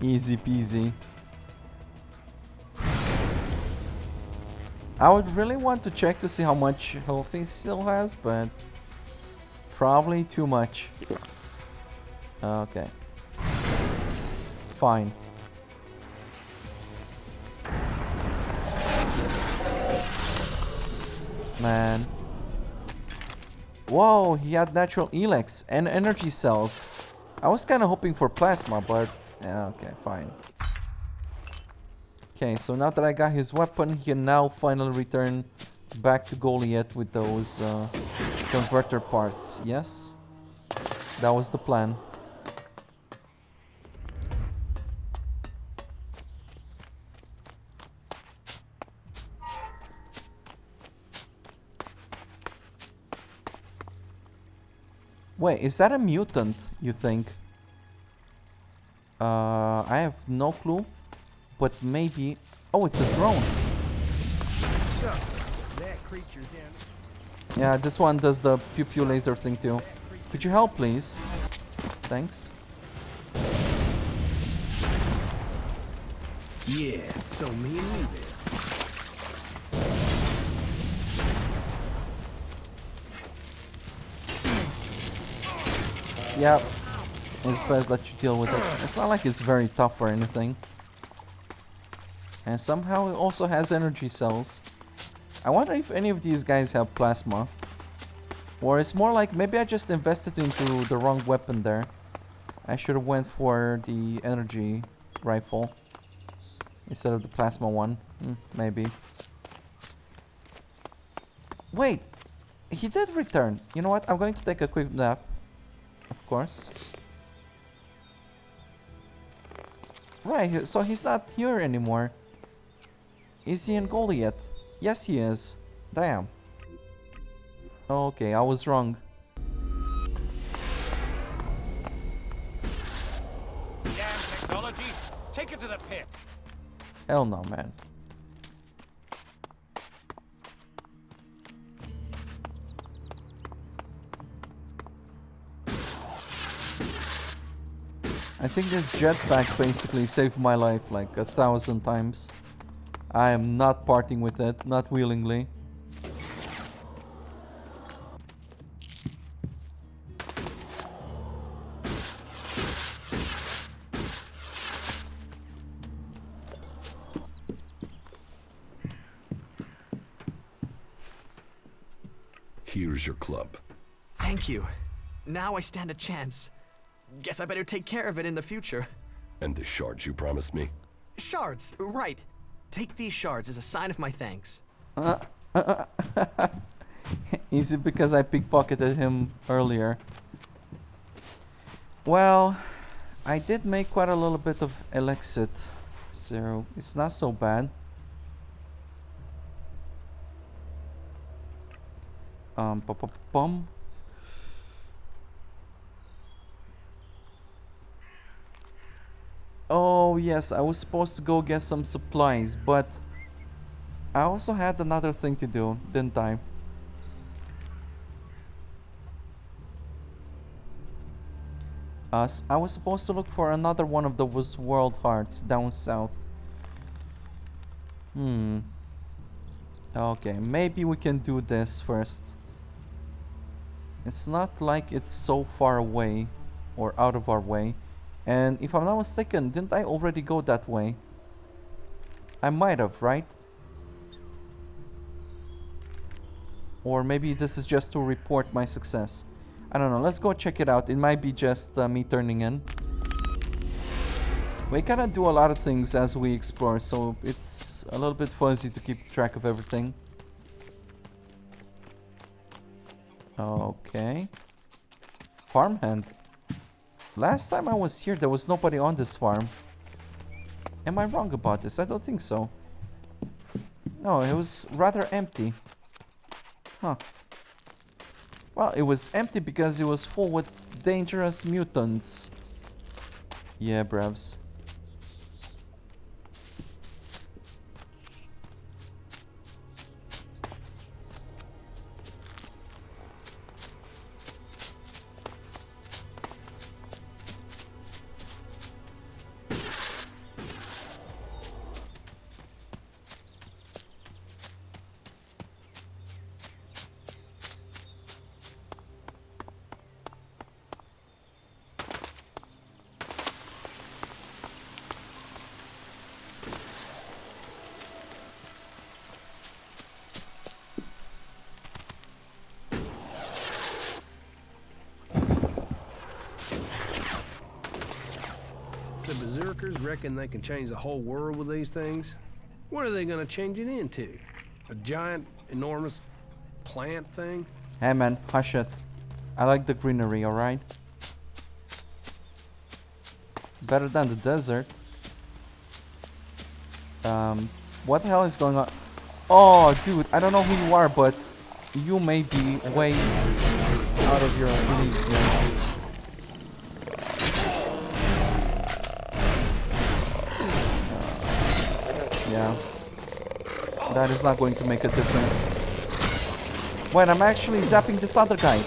Easy peasy. I would really want to check to see how much health he still has, but probably too much. Okay. Fine. Man. Whoa, he had natural Elex and energy cells. I was kind of hoping for plasma, but yeah, okay, fine. Okay, so now that I got his weapon, he can now finally return back to Goliath with those converter parts. Yes? That was the plan. Wait, is that a mutant, you think? I have no clue, but maybe... Oh, it's a drone. So, that creature's down. Yeah, this one does the pew-pew laser thing too. Could you help, please? Thanks. Yeah, so me and you then. Yep. It's best that you deal with it. It's not like it's very tough or anything. And somehow it also has energy cells. I wonder if any of these guys have plasma. Or it's more like maybe I just invested into the wrong weapon there. I should have went for the energy rifle instead of the plasma one. Maybe. Wait, he did return. You know what? I'm going to take a quick nap. Of course. Right, so he's not here anymore. Is he in Goliath? Yes, he is. Damn. Okay, I was wrong. Damn technology! Take it to the pit! Hell no, man. I think this jetpack basically saved my life like 1,000 times. I am not parting with it, not willingly. Here's your club. Thank you. Now I stand a chance. Guess I better take care of it in the future. And the shards you promised me? Shards, right. Take these shards as a sign of my thanks. Is it because I pickpocketed him earlier? Well, I did make quite a little bit of Elexit, so it's not so bad. Bum. Oh yes, I was supposed to go get some supplies, but I also had another thing to do, didn't I? I was supposed to look for another one of those world hearts down south. Okay, maybe we can do this first. It's not like it's so far away or out of our way. And if I'm not mistaken, didn't I already go that way? I might have, right? Or maybe this is just to report my success. I don't know, let's go check it out. It might be just me turning in. We kind of do a lot of things as we explore, so it's a little bit fuzzy to keep track of everything. Okay. Farmhand. Last time I was here, there was nobody on this farm. Am I wrong about this? I don't think so. No, it was rather empty. Huh. Well, it was empty because it was full with dangerous mutants. Yeah, brevs. reckon they can change the whole world with these things? What are they gonna change it into? A giant, enormous plant thing? Hey man, hush it. I like the greenery, alright? Better than the desert. What the hell is going on? Oh, dude, I don't know who you are, but you may be way out of your league here. Yeah. That is not going to make a difference. Wait, I'm actually zapping this other guy.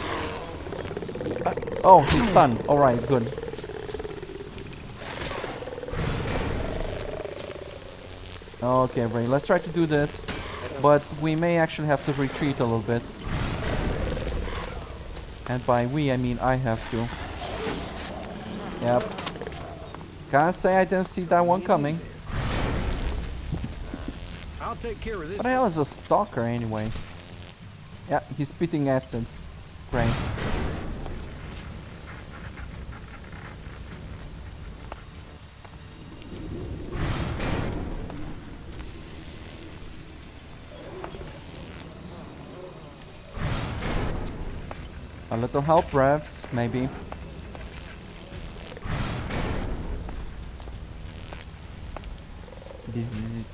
Oh, he's stunned. Alright, good. Okay, Ray, let's try to do this. But we may actually have to retreat a little bit. And by we, I mean I have to. Yep. Can't say I didn't see that one coming. I'll take care of this. What the hell is a stalker anyway? Yeah, he's spitting acid. Great. A little help, Revs, maybe. Bzzz.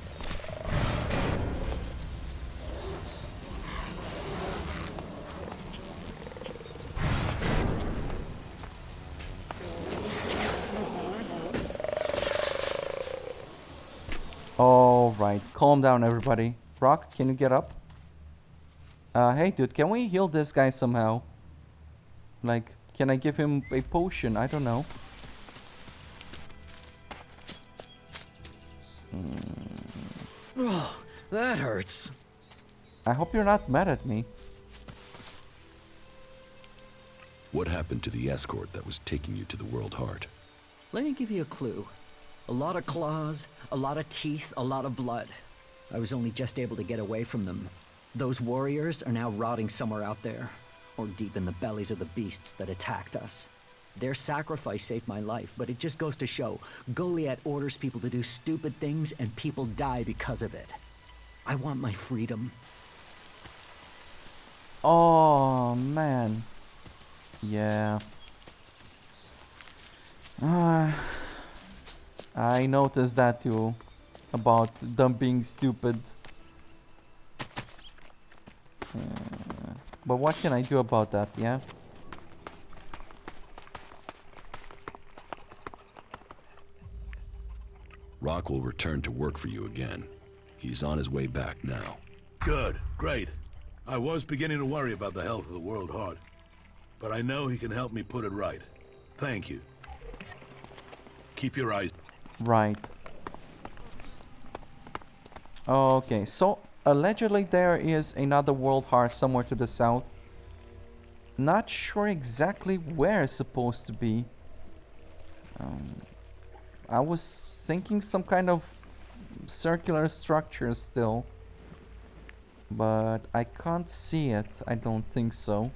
Alright, calm down everybody. Rock, can you get up? Hey dude, can we heal this guy somehow? Like, can I give him a potion? I don't know. Oh, that hurts. I hope you're not mad at me. What happened to the escort that was taking you to the World Heart? Let me give you a clue. A lot of claws, a lot of teeth, a lot of blood. I was only just able to get away from them. Those warriors are now rotting somewhere out there, or deep in the bellies of the beasts that attacked us. Their sacrifice saved my life, but it just goes to show, Goliath orders people to do stupid things and people die because of it. I want my freedom. Oh, man. Yeah. I noticed that too. About them being stupid. But what can I do about that, yeah? Rock will return to work for you again. He's on his way back now. Good, great. I was beginning to worry about the health of the World Heart. But I know he can help me put it right. Thank you. Keep your eyes... Right. Okay, so allegedly there is another World Heart somewhere to the south. Not sure exactly where it's supposed to be. I was thinking some kind of circular structure still. But I can't see it. I don't think so.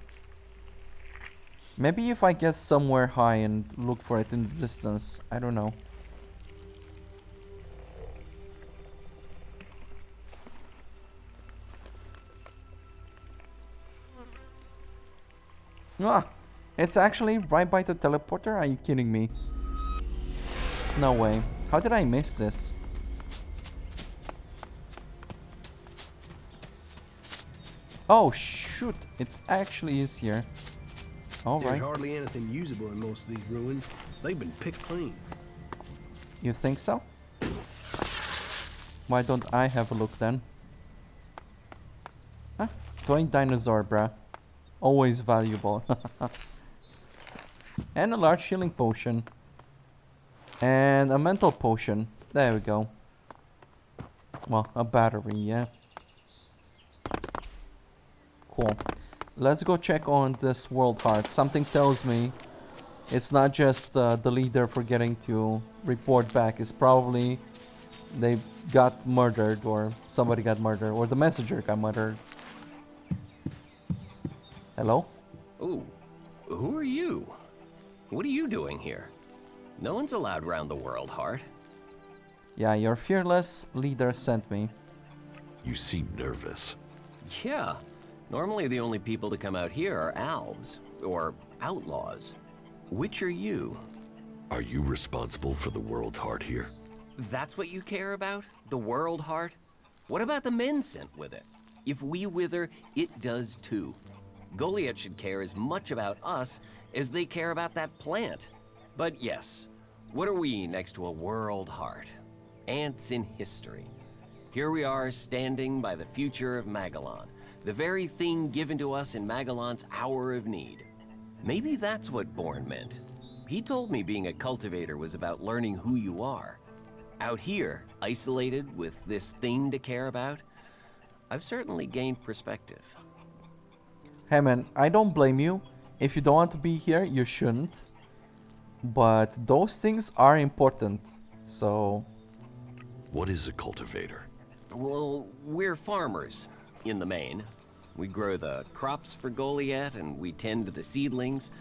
Maybe if I get somewhere high and look for it in the distance. I don't know. Ah, it's actually right by the teleporter? Are you kidding me? No way. How did I miss this? Oh shoot, it actually is here. Alright. There's hardly anything usable in most of these ruins. They've been picked clean. You think so? Why don't I have a look then? Huh? Toy dinosaur, bruh. Always valuable. And a large healing potion. And a mental potion. There we go. Well, a battery, yeah. Cool. Let's go check on this World Heart. Something tells me it's not just the leader forgetting to report back. It's probably they got murdered, or somebody got murdered, or the messenger got murdered. Hello? Ooh, who are you? What are you doing here? No one's allowed round the World Heart. Yeah, your fearless leader sent me. You seem nervous. Yeah. Normally the only people to come out here are albs, or outlaws. Which are you? Are you responsible for the world heart here? That's what you care about? The world heart? What about the men sent with it? If we wither, it does too. Goliath should care as much about us as they care about that plant. But yes, what are we next to a world heart? Ants in history. Here we are standing by the future of Magellan, the very thing given to us in Magellan's hour of need. Maybe that's what Bourne meant. He told me being a cultivator was about learning who you are. Out here, isolated with this thing to care about, I've certainly gained perspective. Hey man, I don't blame you. If you don't want to be here, you shouldn't. But those things are important, so... What is a cultivator? Well, we're farmers, in the main. We grow the crops for Goliath, and we tend to the seedlings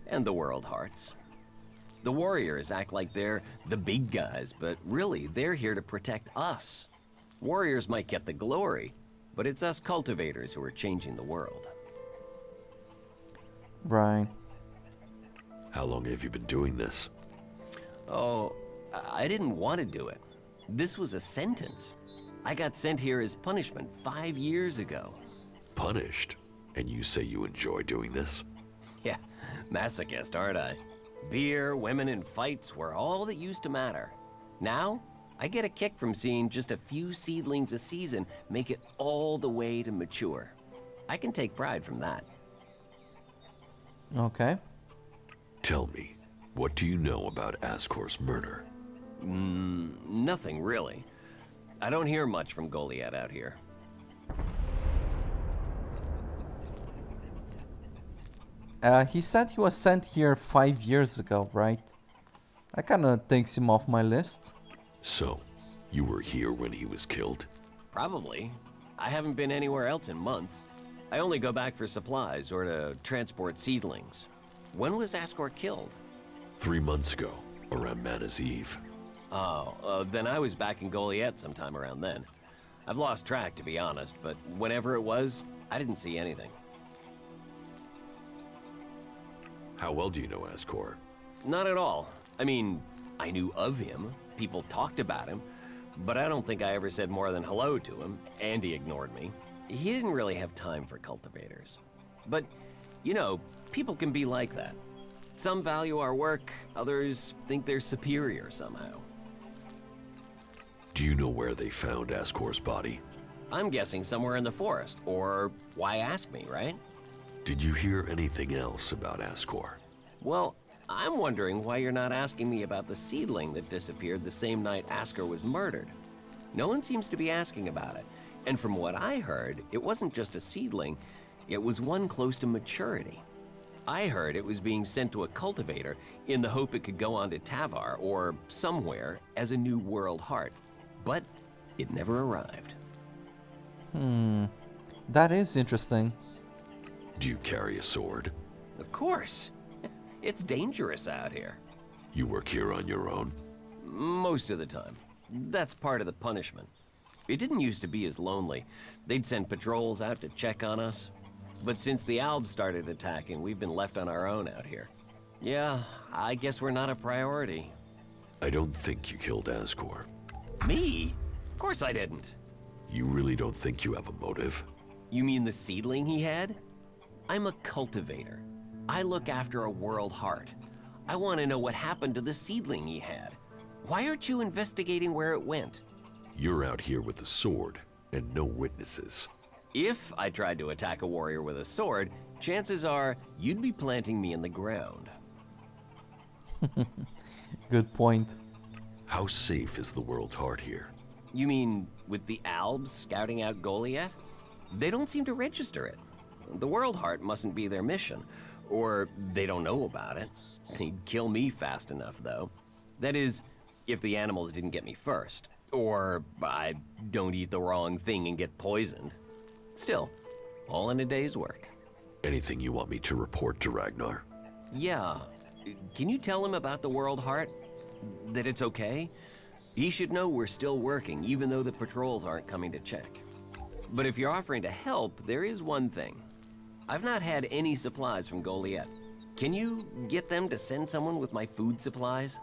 and the world hearts. The warriors act like they're the big guys, but really, they're here to protect us. Warriors might get the glory, but it's us cultivators who are changing the world. Right. How long have you been doing this? Oh, I didn't want to do it. This was a sentence. I got sent here as punishment 5 years ago. Punished? And you say you enjoy doing this? Yeah, masochist, aren't I? Beer, women, and fights were all that used to matter. Now, I get a kick from seeing just a few seedlings a season make it all the way to mature. I can take pride from that. Okay. Tell me, what do you know about Ascor's murder? Nothing really. I don't hear much from Goliath out here. He said he was sent here 5 years ago, right? That kinda takes him off my list. So, you were here when he was killed? Probably. I haven't been anywhere else in months. I only go back for supplies or to transport seedlings. When was Ascor killed? 3 months ago, around Mana's Eve. Oh, then I was back in Goliath sometime around then. I've lost track, to be honest, but whenever it was, I didn't see anything. How well do you know Ascor? Not at all. I mean, I knew of him, people talked about him, but I don't think I ever said more than hello to him, and he ignored me. He didn't really have time for cultivators. But, you know, people can be like that. Some value our work, others think they're superior somehow. Do you know where they found Ascor's body? I'm guessing somewhere in the forest, or why ask me, right? Did you hear anything else about Ascor? Well, I'm wondering why you're not asking me about the seedling that disappeared the same night Ascor was murdered. No one seems to be asking about it, and from what I heard, it wasn't just a seedling, it was one close to maturity. I heard it was being sent to a cultivator in the hope it could go on to Tavar or somewhere as a new world heart, but it never arrived. That is interesting. Do you carry a sword? Of course. It's dangerous out here. You work here on your own? Most of the time. That's part of the punishment. It didn't used to be as lonely. They'd send patrols out to check on us. But since the Albs started attacking, we've been left on our own out here. Yeah, I guess we're not a priority. I don't think you killed Ascor. Me? Of course I didn't. You really don't think you have a motive? You mean the seedling he had? I'm a cultivator. I look after a world heart. I want to know what happened to the seedling he had. Why aren't you investigating where it went? You're out here with a sword and no witnesses. If I tried to attack a warrior with a sword, chances are you'd be planting me in the ground. Good point. How safe is the world heart here? You mean with the Albs scouting out Goliath? They don't seem to register it. The world heart mustn't be their mission, or they don't know about it. They'd kill me fast enough, though. That is, if the animals didn't get me first. Or I don't eat the wrong thing and get poisoned. Still, all in a day's work. Anything you want me to report to Ragnar? Yeah. Can you tell him about the world heart? That it's okay? He should know we're still working, even though the patrols aren't coming to check. But if you're offering to help, there is one thing. I've not had any supplies from Goliath. Can you get them to send someone with my food supplies?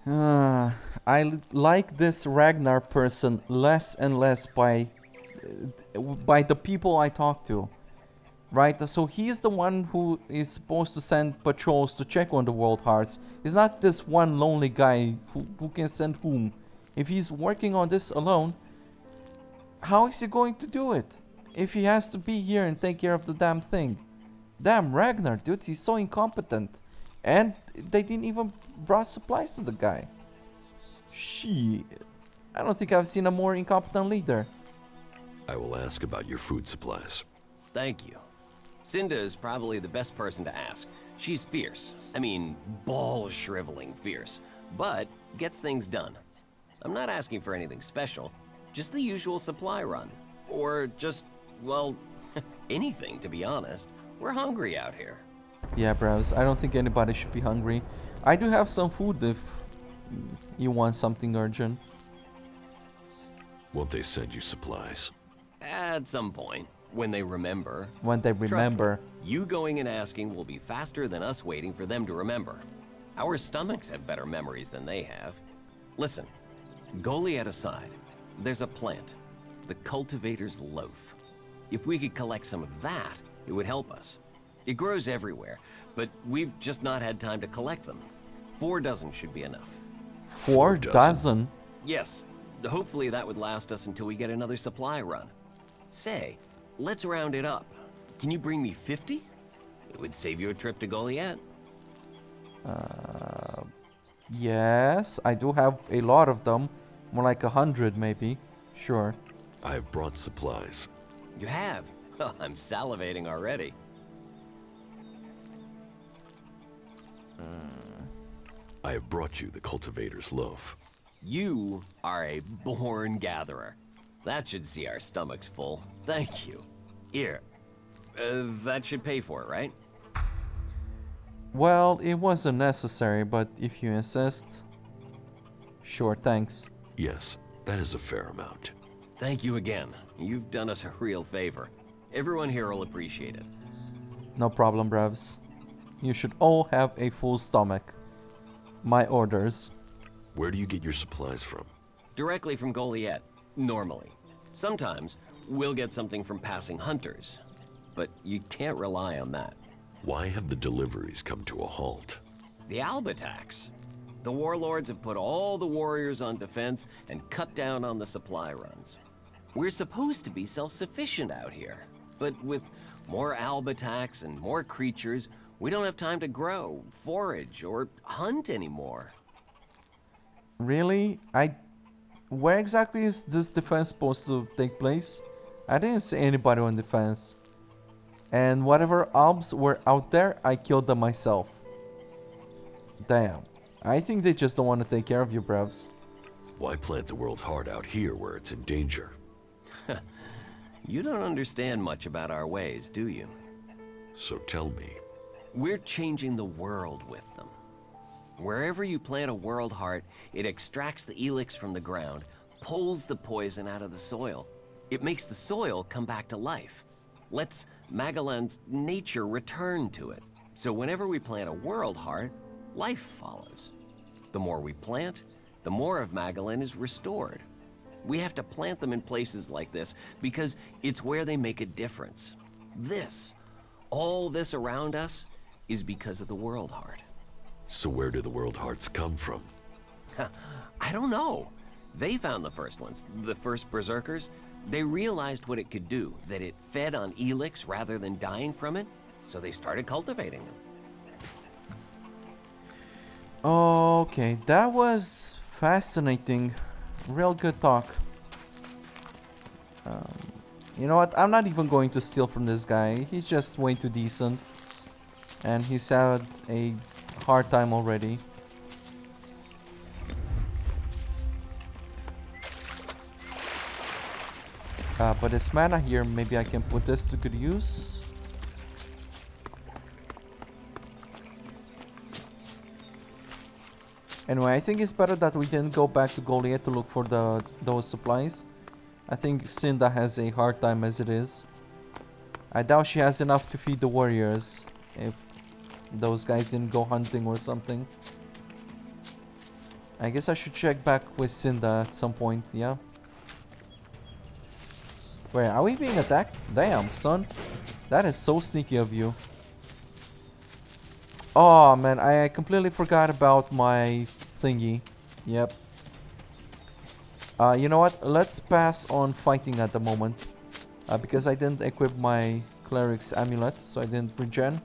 I like this Ragnar person less and less by the people I talk to. Right? So he is the one who is supposed to send patrols to check on the World Hearts. It's not this one lonely guy who can send whom. If he's working on this alone, how is he going to do it? If he has to be here and take care of the damn thing. Damn Ragnar, dude, he's so incompetent. And they didn't even brought supplies to the guy. Shit. I don't think I've seen a more incompetent leader. I will ask about your food supplies. Thank you. Cinda is probably the best person to ask. She's fierce. I mean, ball-shriveling fierce. But gets things done. I'm not asking for anything special. Just the usual supply run. Or just, well, anything, to be honest. We're hungry out here. Yeah, bros, I don't think anybody should be hungry. I do have some food if you want something urgent. Won't they send you supplies? At some point, when they remember. When they remember. Trust me, you going and asking will be faster than us waiting for them to remember. Our stomachs have better memories than they have. Listen, Goliath aside, there's a plant, the Cultivator's Loaf. If we could collect some of that, it would help us. It grows everywhere, but we've just not had time to collect them. 4 dozen should be enough. 4 dozen? Yes. Hopefully that would last us until we get another supply run. Say, let's round it up. Can you bring me 50? It would save you a trip to Goliath. Yes, I do have a lot of them. More like 100 maybe. Sure. I have brought supplies. You have? I'm salivating already. I have brought you the Cultivator's Loaf. You are a born gatherer. That should see our stomachs full. Thank you. Here. That should pay for it, right? Well, it wasn't necessary, but if you insist... Sure, thanks. Yes, that is a fair amount. Thank you again. You've done us a real favor. Everyone here will appreciate it. No problem, brevs. You should all have a full stomach. My orders. Where do you get your supplies from? Directly from Goliath, normally. Sometimes, we'll get something from passing hunters. But you can't rely on that. Why have the deliveries come to a halt? The Alb attacks. The warlords have put all the warriors on defense and cut down on the supply runs. We're supposed to be self-sufficient out here. But with more Alb attacks and more creatures, we don't have time to grow, forage, or hunt anymore. Really? Where exactly is this defense supposed to take place? I didn't see anybody on defense. And whatever Albs were out there, I killed them myself. Damn. I think they just don't want to take care of you, brevs. Why plant the World Heart out here where it's in danger? You don't understand much about our ways, do you? So tell me. We're changing the world with them. Wherever you plant a World Heart, it extracts the Elex from the ground, pulls the poison out of the soil. It makes the soil come back to life. Lets Magellan's nature return to it. So whenever we plant a World Heart, life follows. The more we plant, the more of Magellan is restored. We have to plant them in places like this because it's where they make a difference. All this around us, is because of the World Heart. So where do the World Hearts come from? I don't know. They found the first ones, the first Berserkers. They realized what it could do, that it fed on Elex rather than dying from it, so they started cultivating them. Okay, that was fascinating. Real good talk. You know what? I'm not even going to steal from this guy. He's just way too decent. And he's had a hard time already. But this mana here, maybe I can put this to good use. Anyway, I think it's better that we didn't go back to Goliath to look for those supplies. I think Cinda has a hard time as it is. I doubt she has enough to feed the warriors if those guys didn't go hunting or something. I guess I should check back with Cinda at some point, yeah. Wait, are we being attacked? Damn, son. That is so sneaky of you. Oh man, I completely forgot about my thingy. Yep. You know what? Let's pass on fighting at the moment. Because I didn't equip my cleric's amulet, so I didn't regen.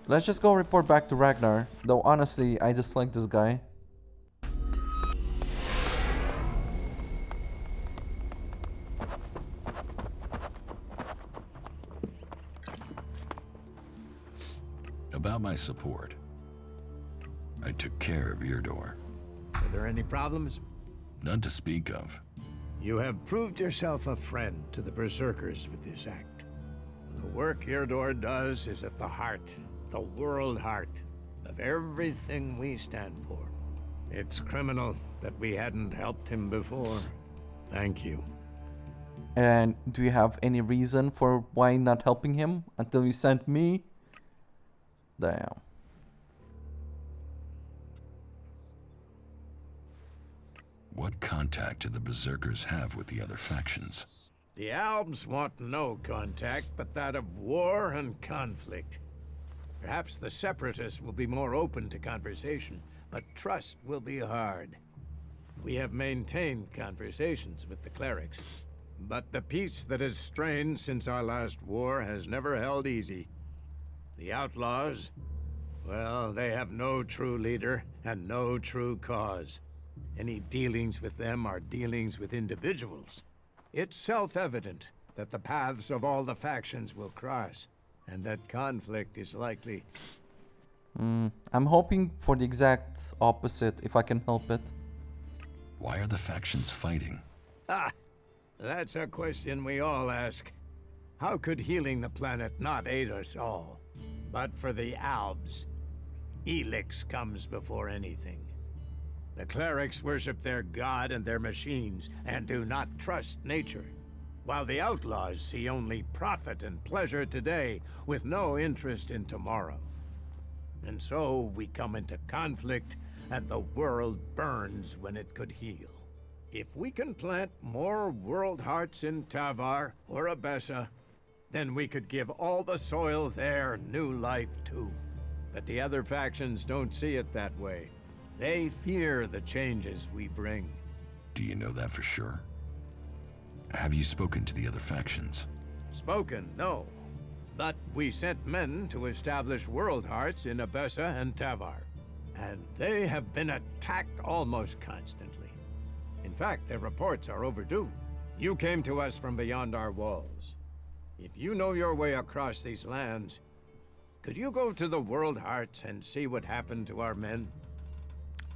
Let's just go report back to Ragnar. Though honestly, I dislike this guy. About my support. I took care of Eardor. Are there any problems? None to speak of. You have proved yourself a friend to the Berserkers with this act. The work Eardor does is at the heart, the world heart, of everything we stand for. It's criminal that we hadn't helped him before. Thank you. And do you have any reason for why not helping him until you sent me? Damn. What contact do the Berserkers have with the other factions? The Albs want no contact but that of war and conflict. Perhaps the Separatists will be more open to conversation, but trust will be hard. We have maintained conversations with the clerics, but the peace that has strained since our last war has never held easy. The outlaws, well, they have no true leader and no true cause. Any dealings with them are dealings with individuals. It's self-evident that the paths of all the factions will cross, and that conflict is likely. I'm hoping for the exact opposite, if I can help it. Why are the factions fighting? Ah, that's a question we all ask. How could healing the planet not aid us all? But for the Albs, Elex comes before anything. The clerics worship their god and their machines, and do not trust nature. While the outlaws see only profit and pleasure today, with no interest in tomorrow. And so we come into conflict, and the world burns when it could heal. If we can plant more world hearts in Tavar or Abessa, then we could give all the soil there new life too. But the other factions don't see it that way. They fear the changes we bring. Do you know that for sure? Have you spoken to the other factions? Spoken, no. But we sent men to establish world hearts in Abessa and Tavar. And they have been attacked almost constantly. In fact, their reports are overdue. You came to us from beyond our walls. If you know your way across these lands, could you go to the World Hearts and see what happened to our men?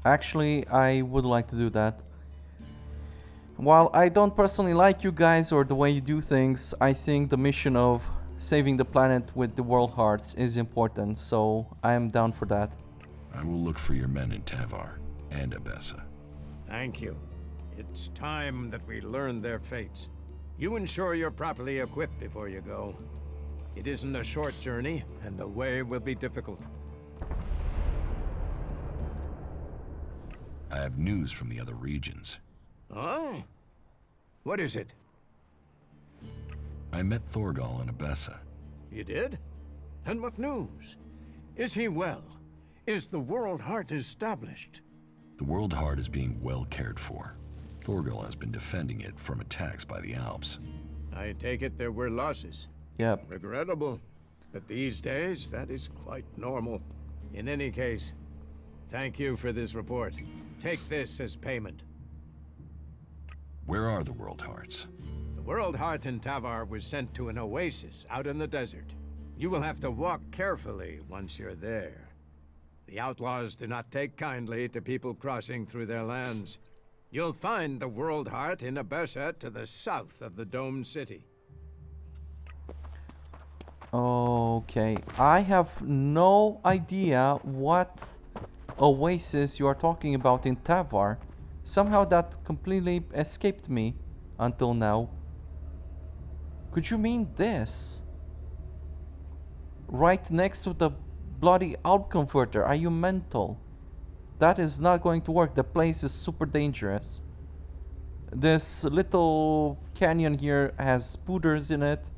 Actually, I would like to do that. While I don't personally like you guys or the way you do things, I think the mission of saving the planet with the World Hearts is important, so I am down for that. I will look for your men in Tavar and Abessa. Thank you. It's time that we learn their fates. You ensure you're properly equipped before you go. It isn't a short journey, and the way will be difficult. I have news from the other regions. Oh? What is it? I met Thorgal in Abessa. You did? And what news? Is he well? Is the World Heart established? The World Heart is being well cared for. Thorgal has been defending it from attacks by the Alps. I take it there were losses. Yep. Regrettable. But these days, that is quite normal. In any case, thank you for this report. Take this as payment. Where are the World Hearts? The World Heart in Tavar was sent to an oasis out in the desert. You will have to walk carefully once you're there. The outlaws do not take kindly to people crossing through their lands. You'll find the World Heart in Abessa to the south of the domed city. Okay, I have no idea what oasis you are talking about in Tavar. Somehow that completely escaped me until now. Could you mean this? Right next to the bloody Alp Converter. Are you mental? That is not going to work. The place is super dangerous. This little canyon here has spooters in it.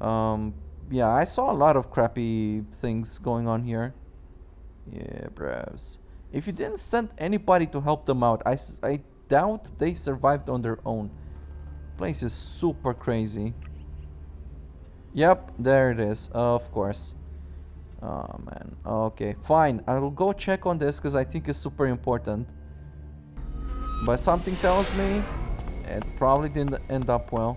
Yeah, I saw a lot of crappy things going on here. Yeah, bros. If you didn't send anybody to help them out, I doubt they survived on their own. Place is super crazy. Yep, there it is. Of course. Oh, man. Okay, fine. I will go check on this because I think it's super important. But something tells me it probably didn't end up well.